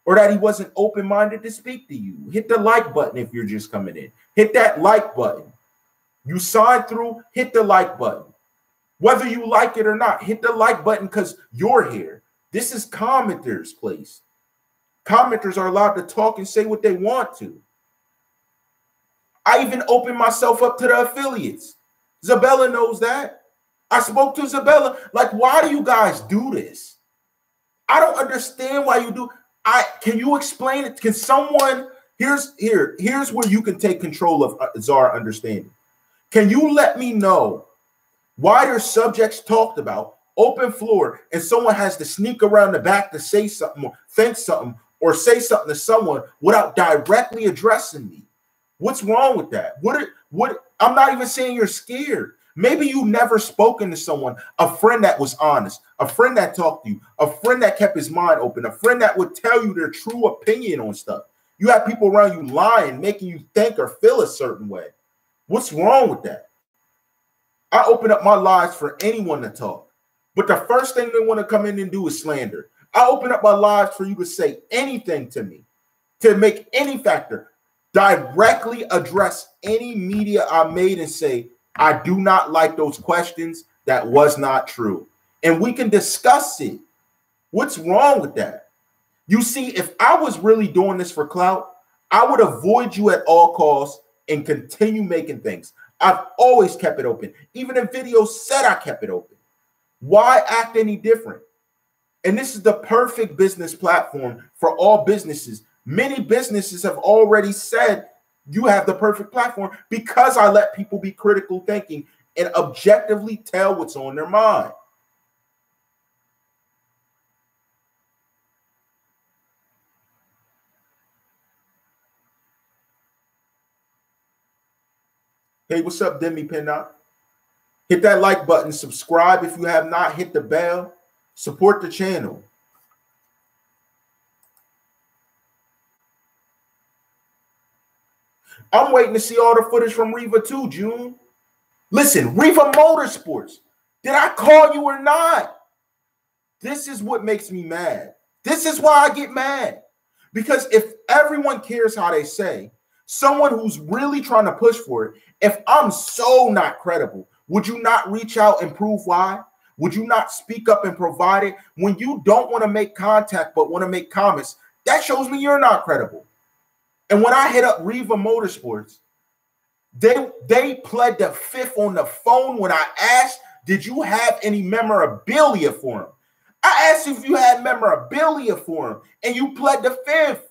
S1: or that he wasn't open-minded to speak to you. Hit the like button if you're just coming in. Hit that like button. You signed through, hit the like button. Whether you like it or not, hit the like button because you're here. This is commenters' place. Commenters are allowed to talk and say what they want to. I even open myself up to the affiliates. Zabella knows that. I spoke to Zabella. Like, why do you guys do this? I don't understand why you do. Can you explain it? Can someone here's where you can take control of Czarr understanding. Can you let me know why there's subjects talked about, open floor, and someone has to sneak around the back to say something or think something or say something to someone without directly addressing me? What's wrong with that? What I'm not even saying you're scared. Maybe you never spoken to someone, a friend that was honest, a friend that talked to you, a friend that kept his mind open, a friend that would tell you their true opinion on stuff. You have people around you lying, making you think or feel a certain way. What's wrong with that? I open up my lives for anyone to talk, but the first thing they want to come in and do is slander. I open up my lives for you to say anything to me, to make any factor, directly address any media I made and say, I do not like those questions. That was not true. And we can discuss it. What's wrong with that? You see, if I was really doing this for clout, I would avoid you at all costs and continue making things. I've always kept it open. Even in videos said I kept it open. Why act any different? And this is the perfect business platform for all businesses. Many businesses have already said you have the perfect platform because I let people be critical thinking and objectively tell what's on their mind. Hey, what's up, Demi Pinnock? Hit that like button, subscribe if you have not, hit the bell, support the channel. I'm waiting to see all the footage from Riva too, June. Listen, Riva Motorsports, did I call you or not? This is what makes me mad. This is why I get mad. Because if everyone cares how they say, someone who's really trying to push for it, if I'm so not credible, would you not reach out and prove why? Would you not speak up and provide it? When you don't want to make contact but want to make comments, that shows me you're not credible. And when I hit up Riva Motorsports, they pled the fifth on the phone when I asked, did you have any memorabilia for him? I asked if you had memorabilia for him, and you pled the fifth.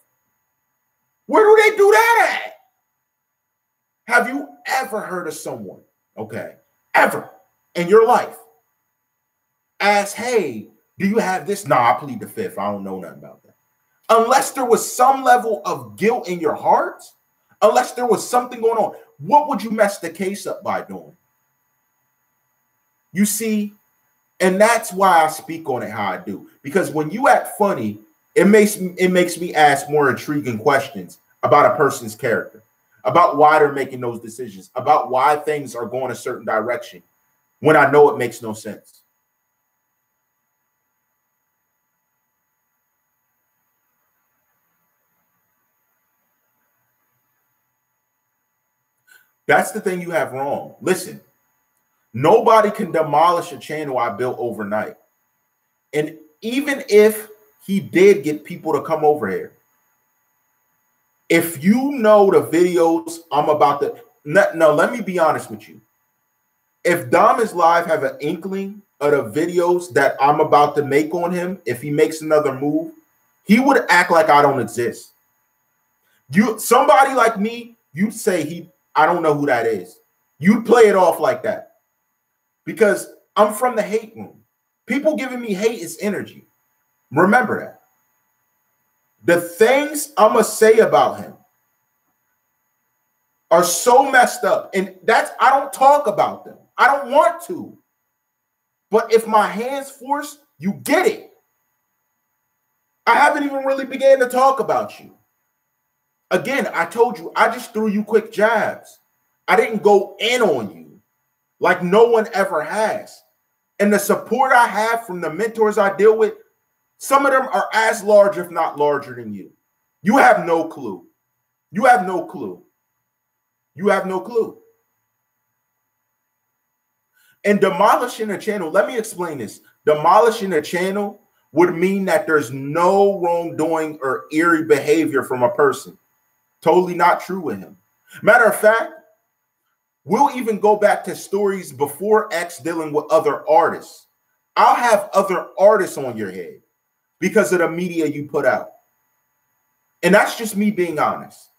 S1: Where do they do that at? Have you ever heard of someone, okay, ever in your life ask, hey, do you have this? Nah, I plead the fifth. I don't know nothing about that. Unless there was some level of guilt in your heart, unless there was something going on, what would you mess the case up by doing? You see, and that's why I speak on it how I do. Because when you act funny, it makes me ask more intriguing questions about a person's character, about why they're making those decisions, about why things are going a certain direction when I know it makes no sense. That's the thing you have wrong. Listen, nobody can demolish a channel I built overnight. And even if he did get people to come over here, if you know the videos I'm about to, no, let me be honest with you. If Dom is live have an inkling of the videos that I'm about to make on him, if he makes another move, he would act like I don't exist. Somebody like me, you'd say I don't know who that is. You'd play it off like that. Because I'm from the hate room. People giving me hate is energy. Remember that. The things I'm going to say about him are so messed up. And I don't talk about them. I don't want to. But if my hand's forced, you get it. I haven't even really began to talk about you. Again, I told you, I just threw you quick jabs. I didn't go in on you like no one ever has. And the support I have from the mentors I deal with, some of them are as large, if not larger than you. You have no clue. You have no clue. You have no clue. And demolishing a channel, let me explain this. Demolishing a channel would mean that there's no wrongdoing or eerie behavior from a person. Totally not true with him. Matter of fact, we'll even go back to stories before X dealing with other artists. I'll have other artists on your head because of the media you put out. And that's just me being honest.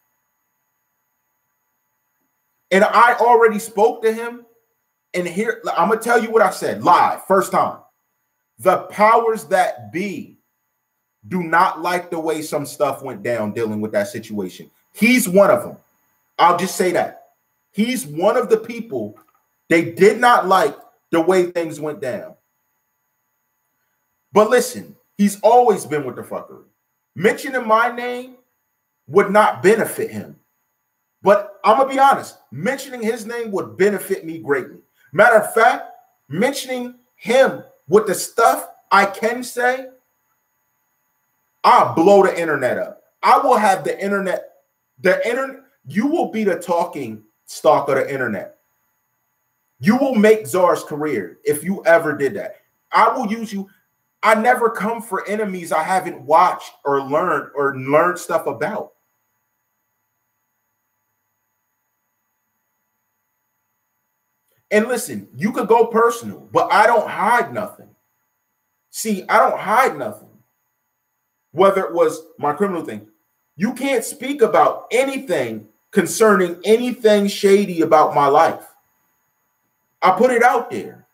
S1: And I already spoke to him. And here, I'm going to tell you what I said live, first time. The powers that be do not like the way some stuff went down dealing with that situation. He's one of them. I'll just say that. He's one of the people they did not like the way things went down. But listen, he's always been with the fuckery. Mentioning my name would not benefit him. But I'm going to be honest, mentioning his name would benefit me greatly. Matter of fact, mentioning him with the stuff I can say, I'll blow the internet up. I will have the internet, you will be the talking stock of the internet. You will make Czarr's career if you ever did that. I will use you. I never come for enemies I haven't watched or learned stuff about. And listen, you could go personal, but I don't hide nothing. See, I don't hide nothing. Whether it was my criminal thing, you can't speak about anything concerning anything shady about my life. I put it out there.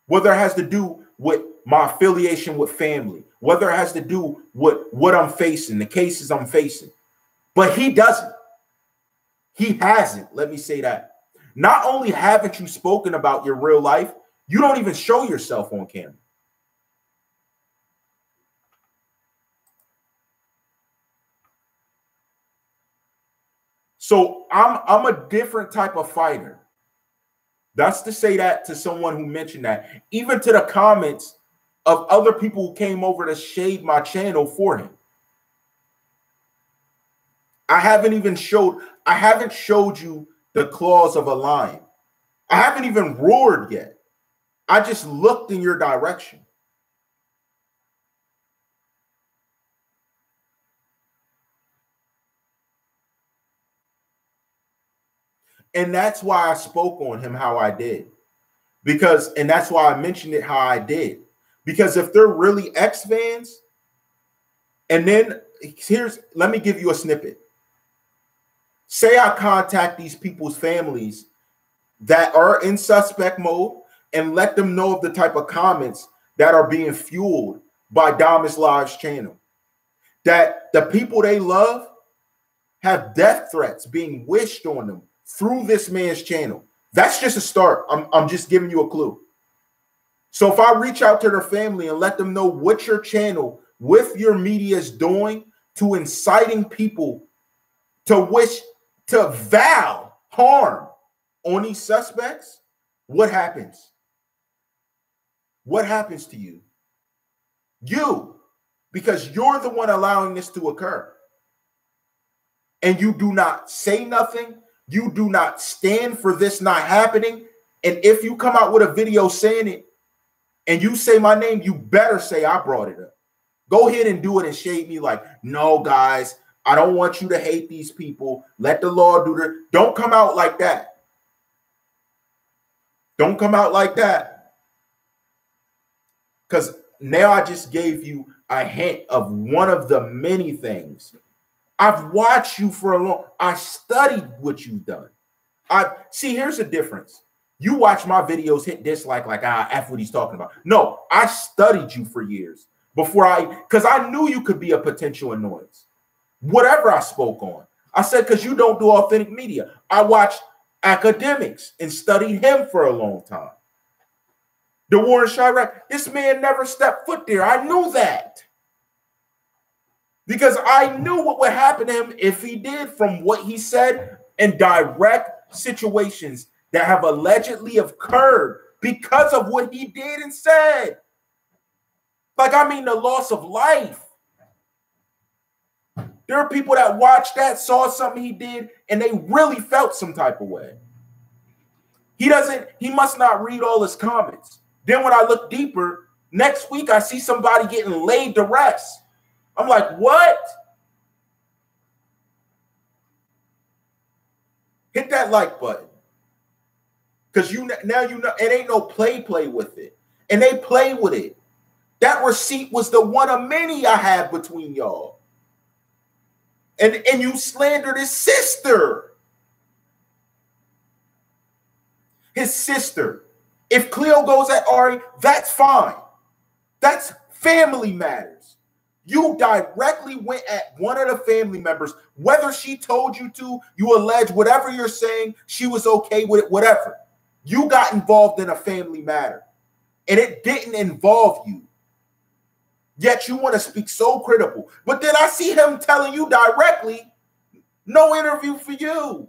S1: Whether it has to do with my affiliation with family, whether it has to do with what I'm facing, the cases I'm facing. But he doesn't. He hasn't. Let me say that. Not only haven't you spoken about your real life, you don't even show yourself on camera. So I'm a different type of fighter. That's to say that to someone who mentioned that, even to the comments of other people who came over to shade my channel for him. I haven't showed you the claws of a lion. I haven't even roared yet. I just looked in your direction. And that's why I spoke on him how I did. And that's why I mentioned it how I did. Because if they're really X fans, and then let me give you a snippet. Say I contact these people's families that are in suspect mode and let them know of the type of comments that are being fueled by Damas Live's channel. That the people they love have death threats being wished on them through this man's channel. That's just a start. I'm just giving you a clue. So if I reach out to their family and let them know what your channel with your media is doing to inciting people to vow harm on these suspects, what happens? What happens to you? You, because you're the one allowing this to occur. And you do not say nothing. You do not stand for this not happening. And if you come out with a video saying it and you say my name, you better say I brought it up. Go ahead and do it and shade me like, no, guys, I don't want you to hate these people. Let the law do it. Don't come out like that. Don't come out like that. Because now I just gave you a hint of one of the many things. I've watched you for a long. I studied what you've done. Here's the difference. You watch my videos, hit dislike, like F what he's talking about. No, I studied you for years because I knew you could be a potential annoyance. Whatever I spoke on, I said because you don't do authentic media. I watched academics and studied him for a long time. The war in Chirac, this man never stepped foot there. I knew that. Because I knew what would happen to him if he did, from what he said in direct situations that have allegedly occurred because of what he did and said. Like, I mean, the loss of life. There are people that watched that, saw something he did, and they really felt some type of way. He must not read all his comments. Then when I look deeper, next week I see somebody getting laid to rest. I'm like, what? Hit that like button. Because now you know it ain't no play with it. And they play with it. That receipt was the one of many I had between y'all. And you slandered his sister. His sister. If Cleo goes at Ari, that's fine. That's family matters. You directly went at one of the family members, whether she told you to, you allege whatever you're saying, she was okay with it, whatever. You got involved in a family matter, and it didn't involve you. Yet you want to speak so critical. But then I see him telling you directly, no interview for you.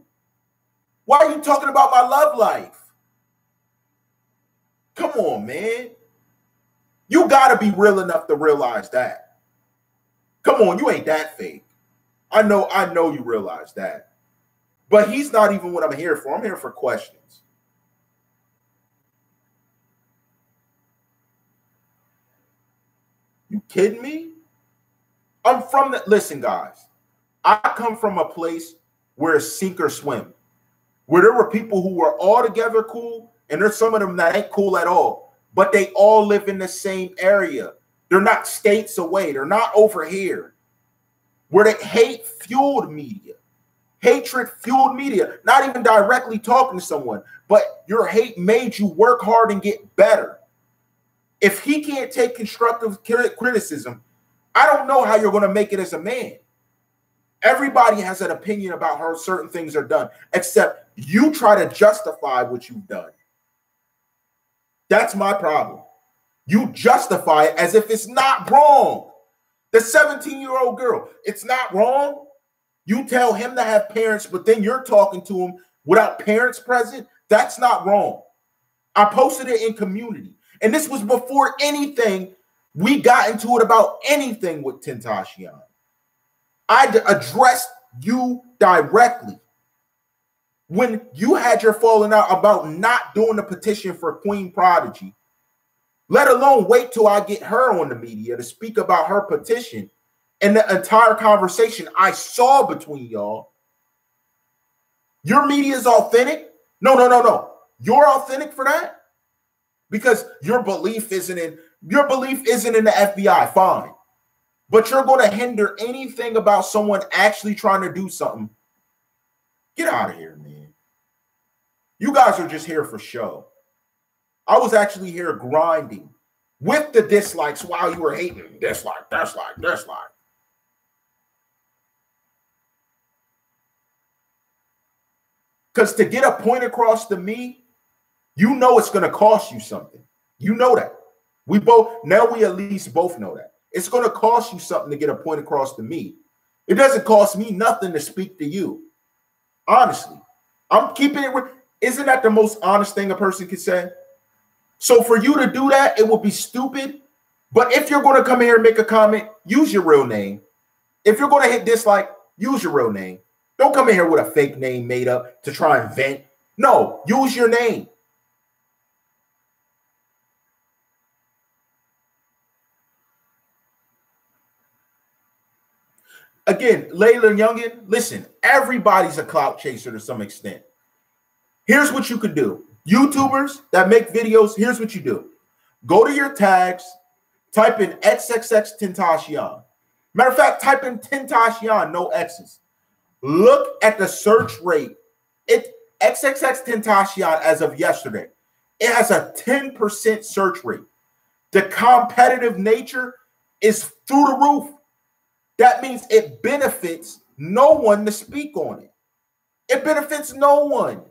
S1: Why are you talking about my love life? Come on, man. You got to be real enough to realize that. Come on, you ain't that fake. I know you realize that. But he's not even what I'm here for. I'm here for questions. You kidding me? Listen, guys. I come from a place where it's sink or swim. Where there were people who were all together cool, and there's some of them that ain't cool at all. but they all live in the same area. They're not states away. They're not over here. Where they hate-fueled media. Hatred-fueled media. Not even directly talking to someone, but your hate made you work hard and get better. If he can't take constructive criticism, I don't know how you're going to make it as a man. Everybody has an opinion about how certain things are done, except you try to justify what you've done. That's my problem. You justify it as if it's not wrong. The 17-year-old girl, it's not wrong. You tell him to have parents, but then you're talking to him without parents present. That's not wrong. I posted it in community. And this was before anything, we got into it about anything with Tentacion. I addressed you directly. When you had your falling out about not doing the petition for Queen Prodigy, let alone wait till I get her on the media to speak about her petition and the entire conversation I saw between y'all. Your media is authentic? No. You're authentic for that? Because your belief isn't in the FBI, fine. But you're going to hinder anything about someone actually trying to do something. Get out of here, man. You guys are just here for show. I was actually here grinding with the dislikes while you were hating. Dislike. Because to get a point across to me, you know it's going to cost you something. You know that. We at least both know that. It's going to cost you something to get a point across to me. It doesn't cost me nothing to speak to you. Honestly. I'm keeping it. Isn't that the most honest thing a person could say? So for you to do that, it would be stupid. But if you're going to come here and make a comment, use your real name. If you're going to hit dislike, use your real name. Don't come in here with a fake name made up to try and vent. No, use your name. Again, Layla Youngin, listen, everybody's a clout chaser to some extent. Here's what you could do. YouTubers that make videos, here's what you do. Go to your tags, type in XXXTentacion. Matter of fact, type in Tentacion, no X's. Look at the search rate. XXXTentacion as of yesterday, it has a 10% search rate. The competitive nature is through the roof. That means it benefits no one to speak on it. It benefits no one.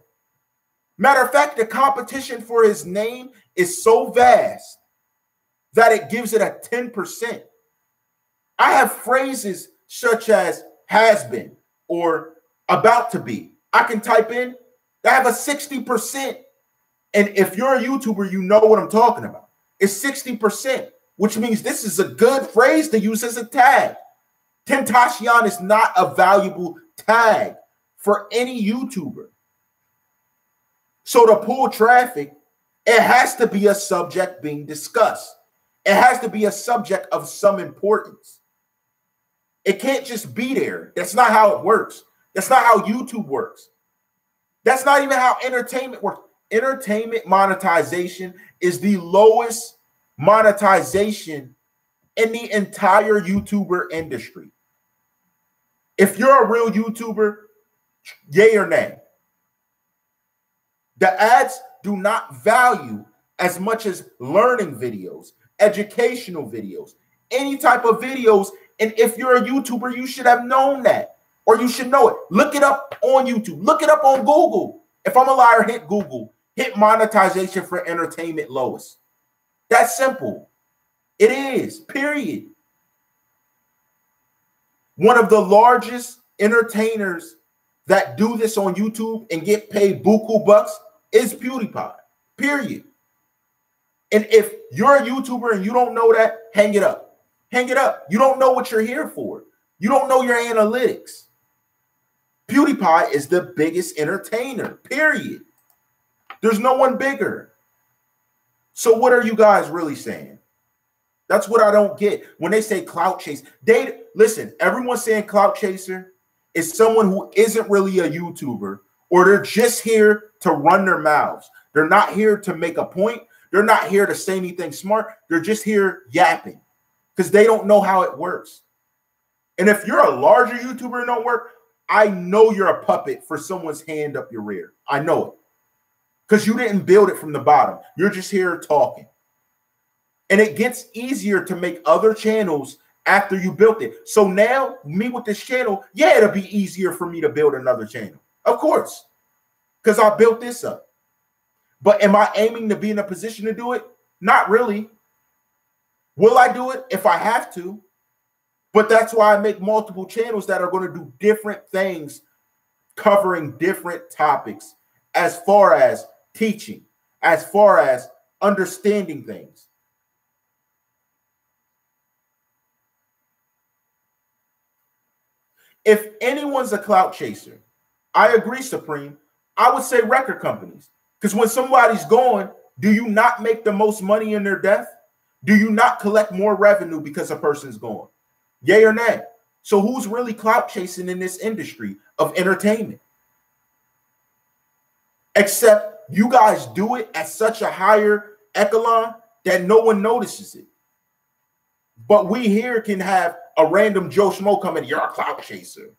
S1: Matter of fact, the competition for his name is so vast that it gives it a 10%. I have phrases such as has been or about to be. I can type in, I have a 60%. And if you're a YouTuber, you know what I'm talking about. It's 60%, which means this is a good phrase to use as a tag. Tentacion is not a valuable tag for any YouTuber. So to pull traffic, it has to be a subject being discussed. It has to be a subject of some importance. It can't just be there. That's not how it works. That's not how YouTube works. That's not even how entertainment works. Entertainment monetization is the lowest monetization in the entire YouTuber industry. If you're a real YouTuber, yay or nay. The ads do not value as much as learning videos, educational videos, any type of videos. And if you're a YouTuber, you should have known that, or you should know it. Look it up on YouTube. Look it up on Google. If I'm a liar, hit Google. Hit monetization for entertainment lowest. That's simple. It is, period. One of the largest entertainers that do this on YouTube and get paid buku bucks is PewDiePie, period. And if you're a YouTuber and you don't know that, hang it up. Hang it up. You don't know what you're here for. You don't know your analytics. PewDiePie is the biggest entertainer, period. There's no one bigger. So what are you guys really saying? That's what I don't get. When they say clout chase, listen, everyone saying clout chaser is someone who isn't really a YouTuber, or they're just here to run their mouths. They're not here to make a point. they're not here to say anything smart. They're just here yapping because they don't know how it works. And if you're a larger YouTuber and don't work, I know you're a puppet for someone's hand up your rear. I know it because you didn't build it from the bottom. You're just here talking. And it gets easier to make other channels after you built it. So now, me with this channel, yeah, it'll be easier for me to build another channel. Of course, because I built this up. But am I aiming to be in a position to do it? Not really. Will I do it if I have to? But that's why I make multiple channels that are going to do different things, covering different topics as far as teaching, as far as understanding things. If anyone's a clout chaser, I agree, Supreme. I would say record companies. Because when somebody's gone, do you not make the most money in their death? Do you not collect more revenue because a person's gone? Yay or nay? So who's really clout chasing in this industry of entertainment? Except you guys do it at such a higher echelon that no one notices it. But we here can have a random Joe Schmo come in, you're a clout chaser.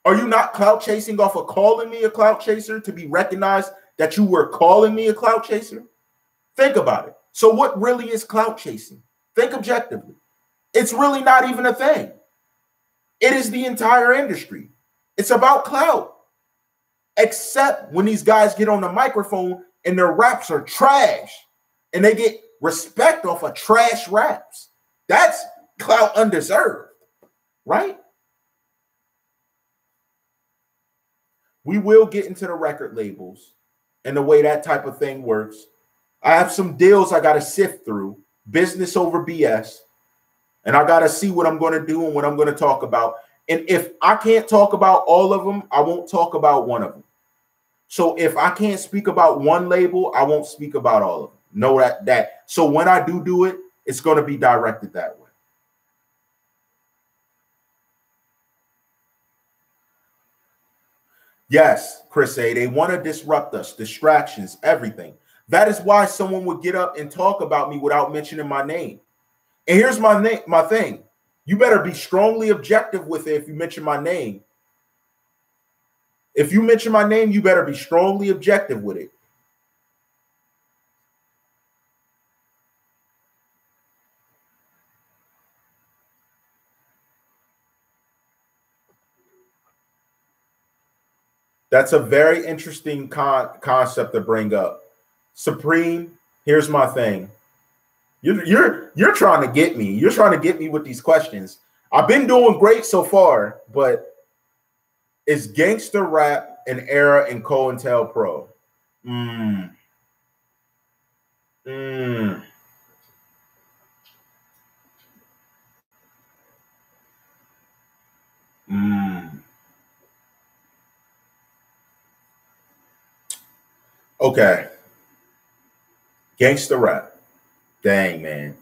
S1: Are you not clout chasing off of calling me a clout chaser to be recognized that you were calling me a clout chaser? Think about it. So what really is clout chasing? Think objectively. It's really not even a thing. It is the entire industry. It's about clout. Except when these guys get on the microphone and their raps are trash and they get respect off of trash raps. That's clout undeserved, right? We will get into the record labels and the way that type of thing works. I have some deals I got to sift through, business over BS, and I got to see what I'm going to do and what I'm going to talk about. And if I can't talk about all of them, I won't talk about one of them. So if I can't speak about one label, I won't speak about all of them. Know that. So when I do it, it's going to be directed that way. Yes, Chris A. They want to disrupt us, distractions, everything. That is why someone would get up and talk about me without mentioning my name. And here's my thing. You better be strongly objective with it if you mention my name. If you mention my name, you better be strongly objective with it. That's a very interesting concept to bring up. Supreme, here's my thing. You're trying to get me. You're trying to get me with these questions. I've been doing great so far, but is gangster rap an era in COINTELPRO? Okay. Gangster rap. Dang, man.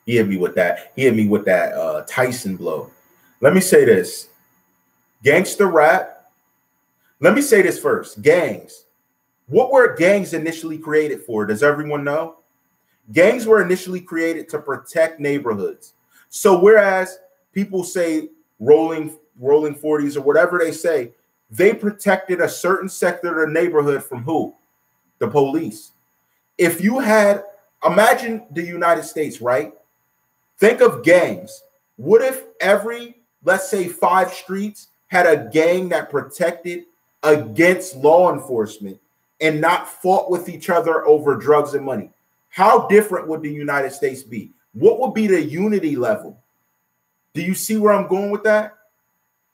S1: He hit me with that. He hit me with that Tyson blow. Let me say this. Gangster rap. Let me say this first. Gangs. What were gangs initially created for? Does everyone know? Gangs were initially created to protect neighborhoods. So whereas people say rolling 40s or whatever they say, they protected a certain sector of the neighborhood from who? The police. If you had, imagine the United States, right? Think of gangs. What if every, let's say 5 streets had a gang that protected against law enforcement and not fought with each other over drugs and money? How different would the United States be? What would be the unity level? Do you see where I'm going with that?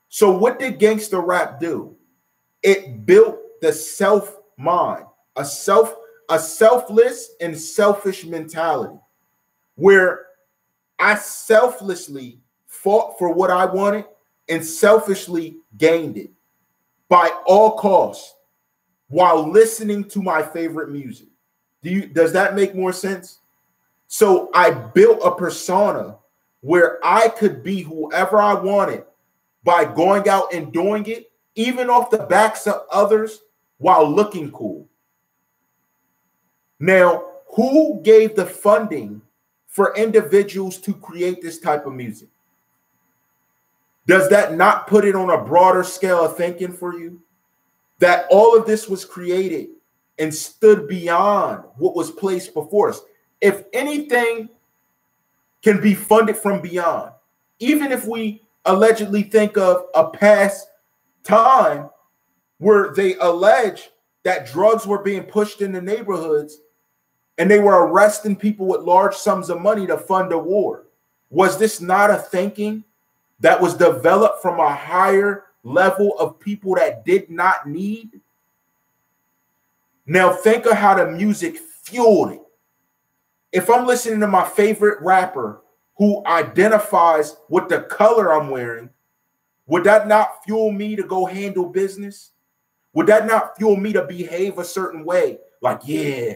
S1: So what did gangster rap do? It built the self-mind, a selfless and selfish mentality where I selflessly fought for what I wanted and selfishly gained it by all costs while listening to my favorite music. Does that make more sense? So I built a persona where I could be whoever I wanted by going out and doing it, even off the backs of others while looking cool. Now, who gave the funding for individuals to create this type of music? Does that not put it on a broader scale of thinking for you? That all of this was created and stood beyond what was placed before us. If anything can be funded from beyond, even if we allegedly think of a past time where they allege that drugs were being pushed in the neighborhoods and they were arresting people with large sums of money to fund a war. Was this not a thinking that was developed from a higher level of people that did not need? Now think of how the music fueled it. If I'm listening to my favorite rapper who identifies with the color I'm wearing, would that not fuel me to go handle business? Would that not fuel me to behave a certain way? Like, yeah.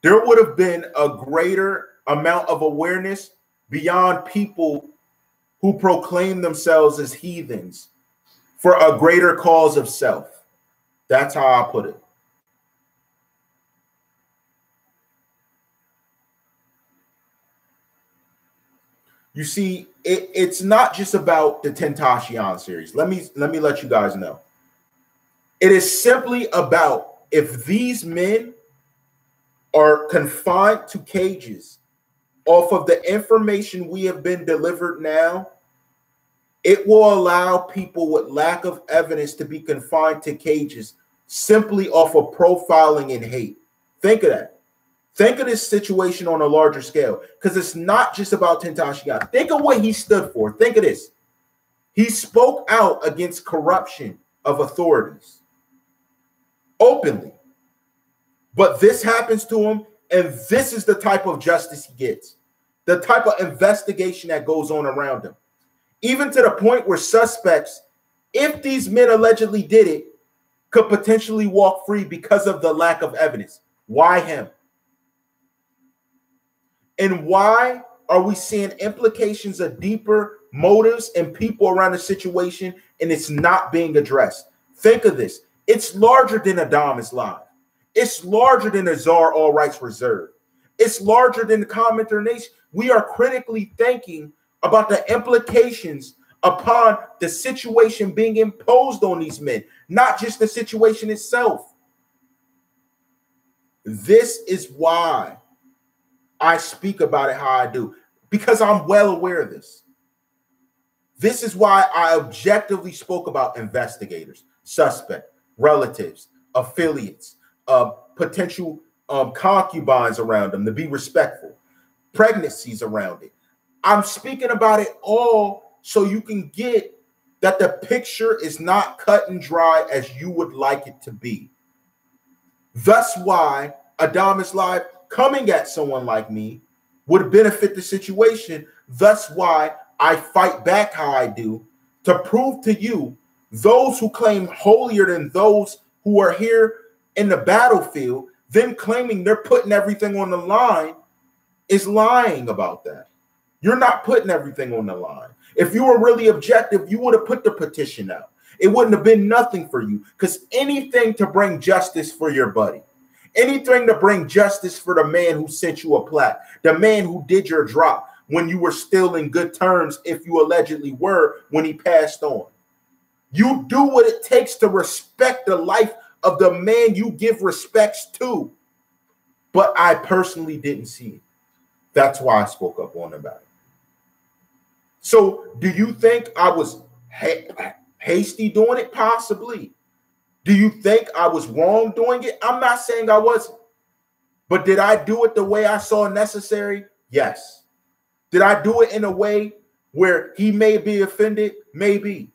S1: There would have been a greater amount of awareness beyond people who proclaim themselves as heathens for a greater cause of self. That's how I put it. You see, it's not just about the Tentacion series. Let me let you guys know. It is simply about if these men are confined to cages off of the information we have been delivered now, it will allow people with lack of evidence to be confined to cages simply off of profiling and hate. Think of that. Think of this situation on a larger scale, because it's not just about Tentacion. Think of what he stood for. Think of this. He spoke out against corruption of authorities openly. But this happens to him, and this is the type of justice he gets, the type of investigation that goes on around him, even to the point where suspects, if these men allegedly did it, could potentially walk free because of the lack of evidence. Why him? And why are we seeing implications of deeper motives and people around the situation, and it's not being addressed? Think of this. It's larger than Adamus Live. It's larger than the Czarr All Rights Reserved. It's larger than the CommenterNation. We are critically thinking about the implications upon the situation being imposed on these men, not just the situation itself. This is why I speak about it how I do, because I'm well aware of this. This is why I objectively spoke about investigators, suspect, relatives, affiliates, potential concubines around them, to be respectful, pregnancies around it. I'm speaking about it all so you can get that the picture is not cut and dry as you would like it to be. Thus why Adamus Live coming at someone like me would benefit the situation. Thus why I fight back how I do, to prove to you those who claim holier than those who are here in the battlefield, them claiming they're putting everything on the line, is lying about that. You're not putting everything on the line. If you were really objective, you would have put the petition out. It wouldn't have been nothing for you, because anything to bring justice for your buddy, anything to bring justice for the man who sent you a plaque, the man who did your drop when you were still in good terms, if you allegedly were, when he passed on. You do what it takes to respect the life of the man you give respects to. But I personally didn't see it. That's why I spoke up on about it. So do you think I was hasty doing it? Possibly. Do you think I was wrong doing it? I'm not saying I wasn't. But did I do it the way I saw necessary? Yes. Did I do it in a way where he may be offended? Maybe.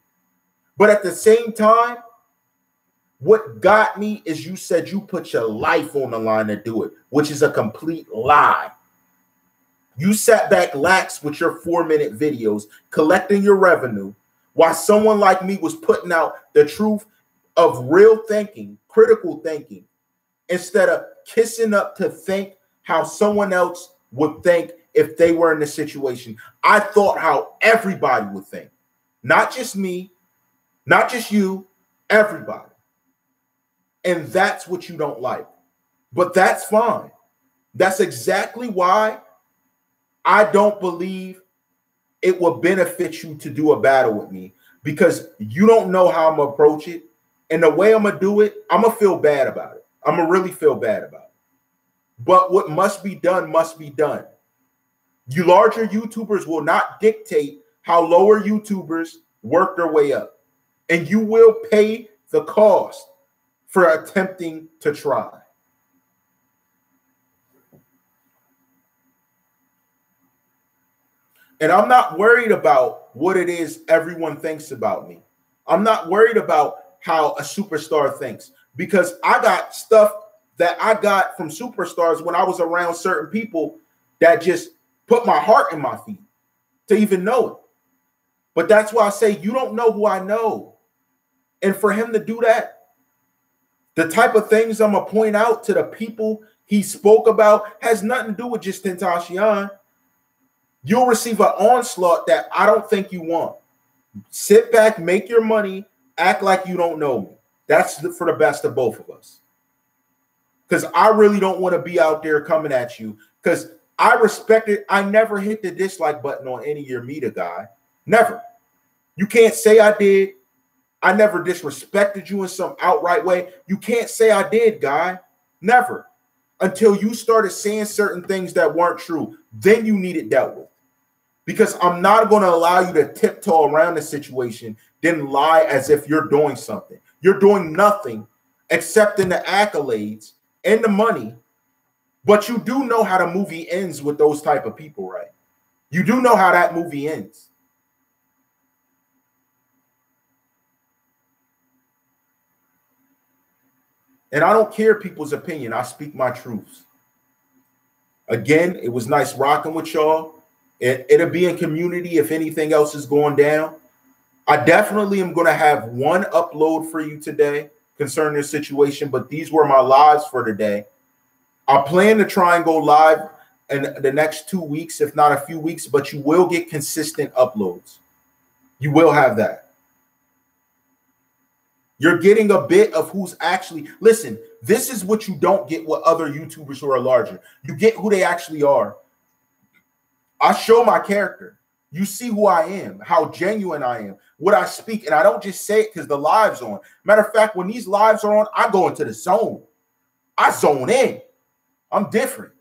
S1: But at the same time, what got me is you said you put your life on the line to do it, which is a complete lie. You sat back lax with your 4-minute videos, collecting your revenue, while someone like me was putting out the truth of real thinking, critical thinking, instead of kissing up to think how someone else would think if they were in the situation. I thought how everybody would think. Not just me, not just you, everybody. And that's what you don't like. But that's fine. That's exactly why I don't believe it will benefit you to do a battle with me, because you don't know how I'm going to approach it. And the way I'm going to do it, I'm going to feel bad about it. I'm going to really feel bad about it. But what must be done must be done. You larger YouTubers will not dictate how lower YouTubers work their way up. And you will pay the cost for attempting to try. And I'm not worried about what it is everyone thinks about me. I'm not worried about how a superstar thinks, because I got stuff that I got from superstars when I was around certain people that just put my heart in my feet to even know it. But that's why I say you don't know who I know. And for him to do that, the type of things I'm going to point out to the people he spoke about has nothing to do with just Tentacion. You'll receive an onslaught that I don't think you want. Sit back, make your money, act like you don't know me. That's for the best of both of us. Because I really don't want to be out there coming at you, because I respect it. I never hit the dislike button on any of your media, guy. Never. You can't say I did. I never disrespected you in some outright way. You can't say I did, guy. Never. Until you started saying certain things that weren't true. Then you need it dealt with. Because I'm not going to allow you to tiptoe around the situation, then lie as if you're doing something. You're doing nothing except in the accolades and the money. But you do know how the movie ends with those type of people, right? You do know how that movie ends. And I don't care people's opinion. I speak my truths. Again, it was nice rocking with y'all. It'll be in community if anything else is going down. I definitely am going to have one upload for you today concerning this situation, but these were my lives for today. I plan to try and go live in the next 2 weeks, if not a few weeks, but you will get consistent uploads. You will have that. You're getting a bit of who's actually, listen, this is what you don't get with other YouTubers who are larger. You get who they actually are. I show my character. You see who I am, how genuine I am, what I speak. And I don't just say it because the live's on. Matter of fact, when these lives are on, I go into the zone. I zone in. I'm different.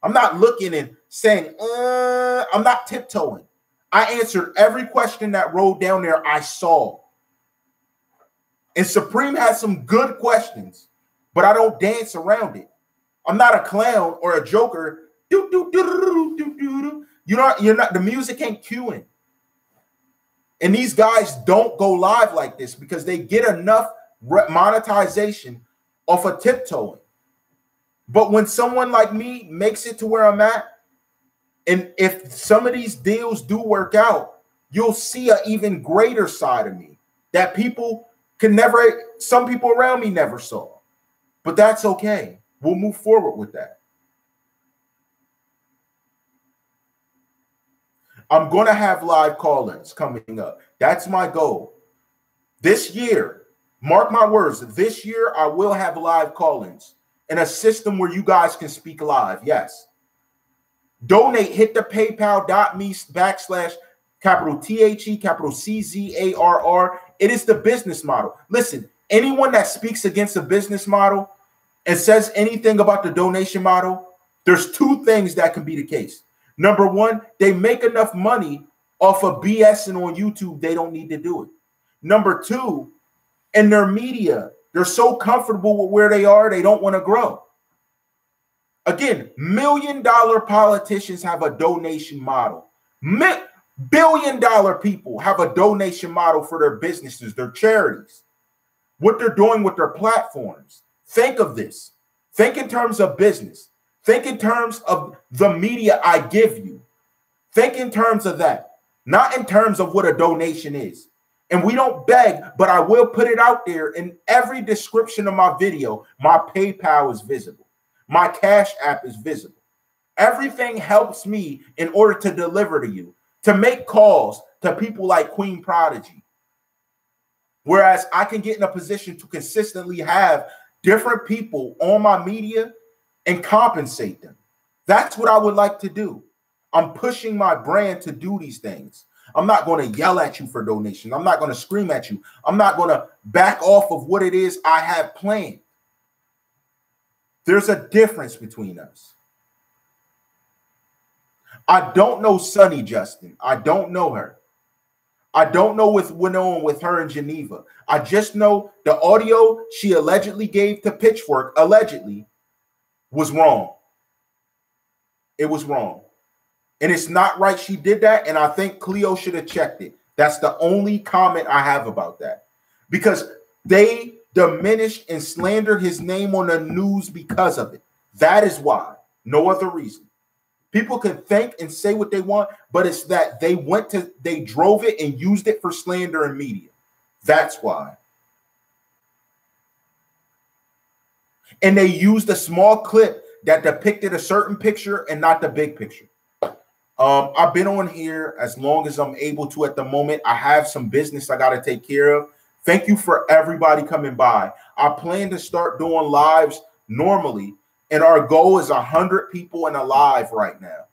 S1: I'm not looking and saying, I'm not tiptoeing. I answered every question that rolled down there I saw. And Supreme has some good questions, but I don't dance around it. I'm not a clown or a joker. You're not, the music ain't cueing. And these guys don't go live like this because they get enough monetization off of tiptoeing. But when someone like me makes it to where I'm at, and if some of these deals do work out, you'll see an even greater side of me that people can never, some people around me never saw. But that's okay. We'll move forward with that. I'm going to have live call-ins coming up. That's my goal. This year, mark my words, this year I will have live call-ins in a system where you guys can speak live. Yes. Donate, hit the paypal.me/THE CZARR. It is the business model. Listen, anyone that speaks against a business model and says anything about the donation model, there's two things that can be the case. Number one, they make enough money off of BSing on YouTube, they don't need to do it. Number two, in their media, they're so comfortable with where they are, they don't want to grow. Again, million-dollar politicians have a donation model. Billion-dollar people have a donation model for their businesses, their charities, what they're doing with their platforms. Think of this. Think in terms of business. Think in terms of the media I give you. Think in terms of that, not in terms of what a donation is. And we don't beg, but I will put it out there in every description of my video. My PayPal is visible. My Cash App is visible. Everything helps me in order to deliver to you, to make calls, to people like Queen Prodigy. Whereas I can get in a position to consistently have different people on my media and compensate them. That's what I would like to do. I'm pushing my brand to do these things. I'm not going to yell at you for donations. I'm not going to scream at you. I'm not going to back off of what it is I have planned. There's a difference between us. I don't know Sunny Justin. I don't know her. I don't know what went on with her in Geneva. I just know the audio she allegedly gave to Pitchfork, allegedly, was wrong. It was wrong. And it's not right she did that, and I think Cleo should have checked it. That's the only comment I have about that. Because they diminished and slandered his name on the news because of it. That is why. No other reason. People can think and say what they want, but it's that they drove it and used it for slander and media. That's why. And they used a small clip that depicted a certain picture and not the big picture. I've been on here as long as I'm able to at the moment. I have some business I got to take care of. Thank you for everybody coming by. I plan to start doing lives normally, and our goal is 100 people in a live right now.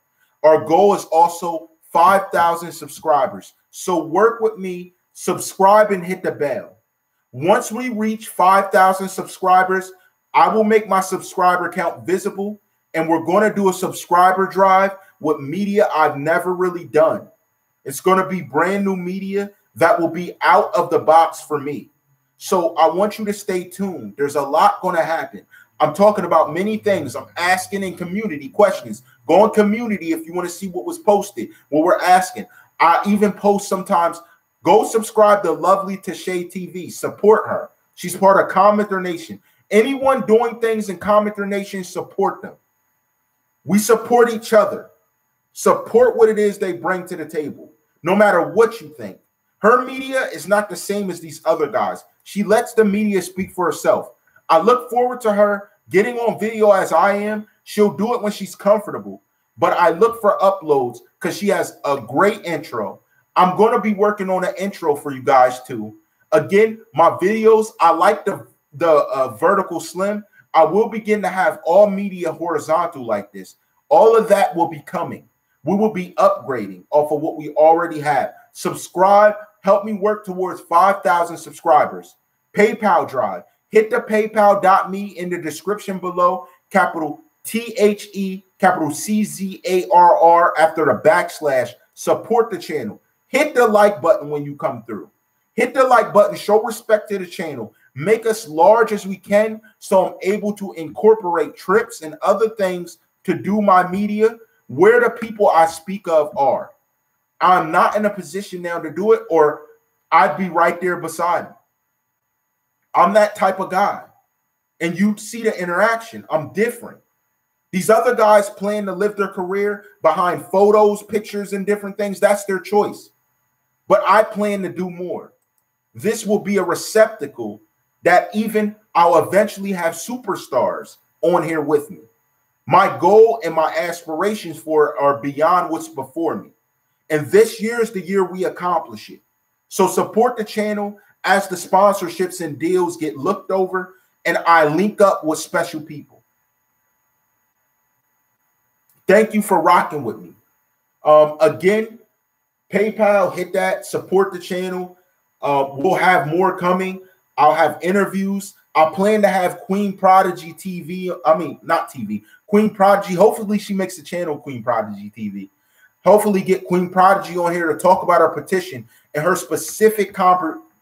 S1: Our goal is also 5,000 subscribers. So work with me, subscribe, and hit the bell. Once we reach 5,000 subscribers, I will make my subscriber count visible, and we're going to do a subscriber drive with media I've never really done. It's going to be brand new media that will be out of the box for me. So I want you to stay tuned. There's a lot going to happen. I'm talking about many things. I'm asking in community questions. Go in community if you want to see what was posted, what we're asking. I even post sometimes. Go subscribe to Lovely Tashay TV. Support her. She's part of CommenterNation. Anyone doing things in CommenterNation, support them. We support each other. Support what it is they bring to the table, no matter what you think. Her media is not the same as these other guys. She lets the media speak for herself. I look forward to her getting on video as I am. She'll do it when she's comfortable, but I look for uploads because she has a great intro. I'm going to be working on an intro for you guys too. Again, my videos, I like the vertical slim. I will begin to have all media horizontal like this. All of that will be coming. We will be upgrading off of what we already have. Subscribe. Help me work towards 5,000 subscribers. PayPal drive. Hit the paypal.me in the description below. Capital THE, capital CZARR after the backslash. Support the channel. Hit the like button when you come through. Hit the like button. Show respect to the channel. Make us large as we can so I'm able to incorporate trips and other things to do my media where the people I speak of are. I'm not in a position now to do it, or I'd be right there beside him. I'm that type of guy. And you see the interaction. I'm different. These other guys plan to live their career behind photos, pictures, and different things. That's their choice. But I plan to do more. This will be a receptacle that even I'll eventually have superstars on here with me. My goal and my aspirations for it are beyond what's before me. And this year is the year we accomplish it. So support the channel as the sponsorships and deals get looked over and I link up with special people. Thank you for rocking with me. Again, PayPal, hit that, support the channel. We'll have more coming. I'll have interviews. I plan to have Queen Prodigy TV. I mean, not TV. Queen Prodigy. Hopefully she makes the channel Queen Prodigy TV. Hopefully get Queen Prodigy on here to talk about her petition and her specific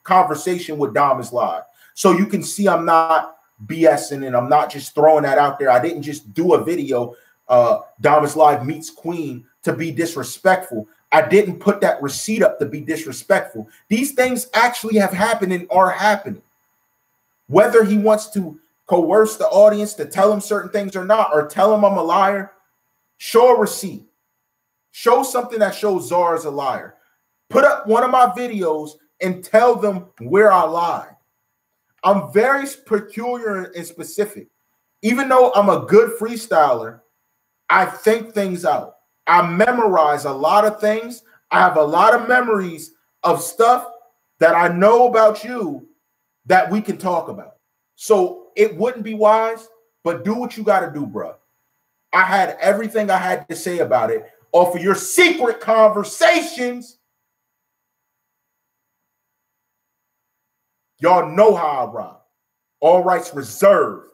S1: conversation with Dom is Live. So you can see I'm not BSing and I'm not just throwing that out there. I didn't just do a video, Dom is Live meets Queen, to be disrespectful. I didn't put that receipt up to be disrespectful. These things actually have happened and are happening. Whether he wants to coerce the audience to tell him certain things or not, or tell him I'm a liar, show a receipt. Show something that shows Czarr is a liar. Put up one of my videos and tell them where I lied. I'm very peculiar and specific. Even though I'm a good freestyler, I think things out. I memorize a lot of things. I have a lot of memories of stuff that I know about you that we can talk about. So it wouldn't be wise, but do what you got to do, bro. I had everything I had to say about it off of your secret conversations. Y'all know how I rock. All rights reserved.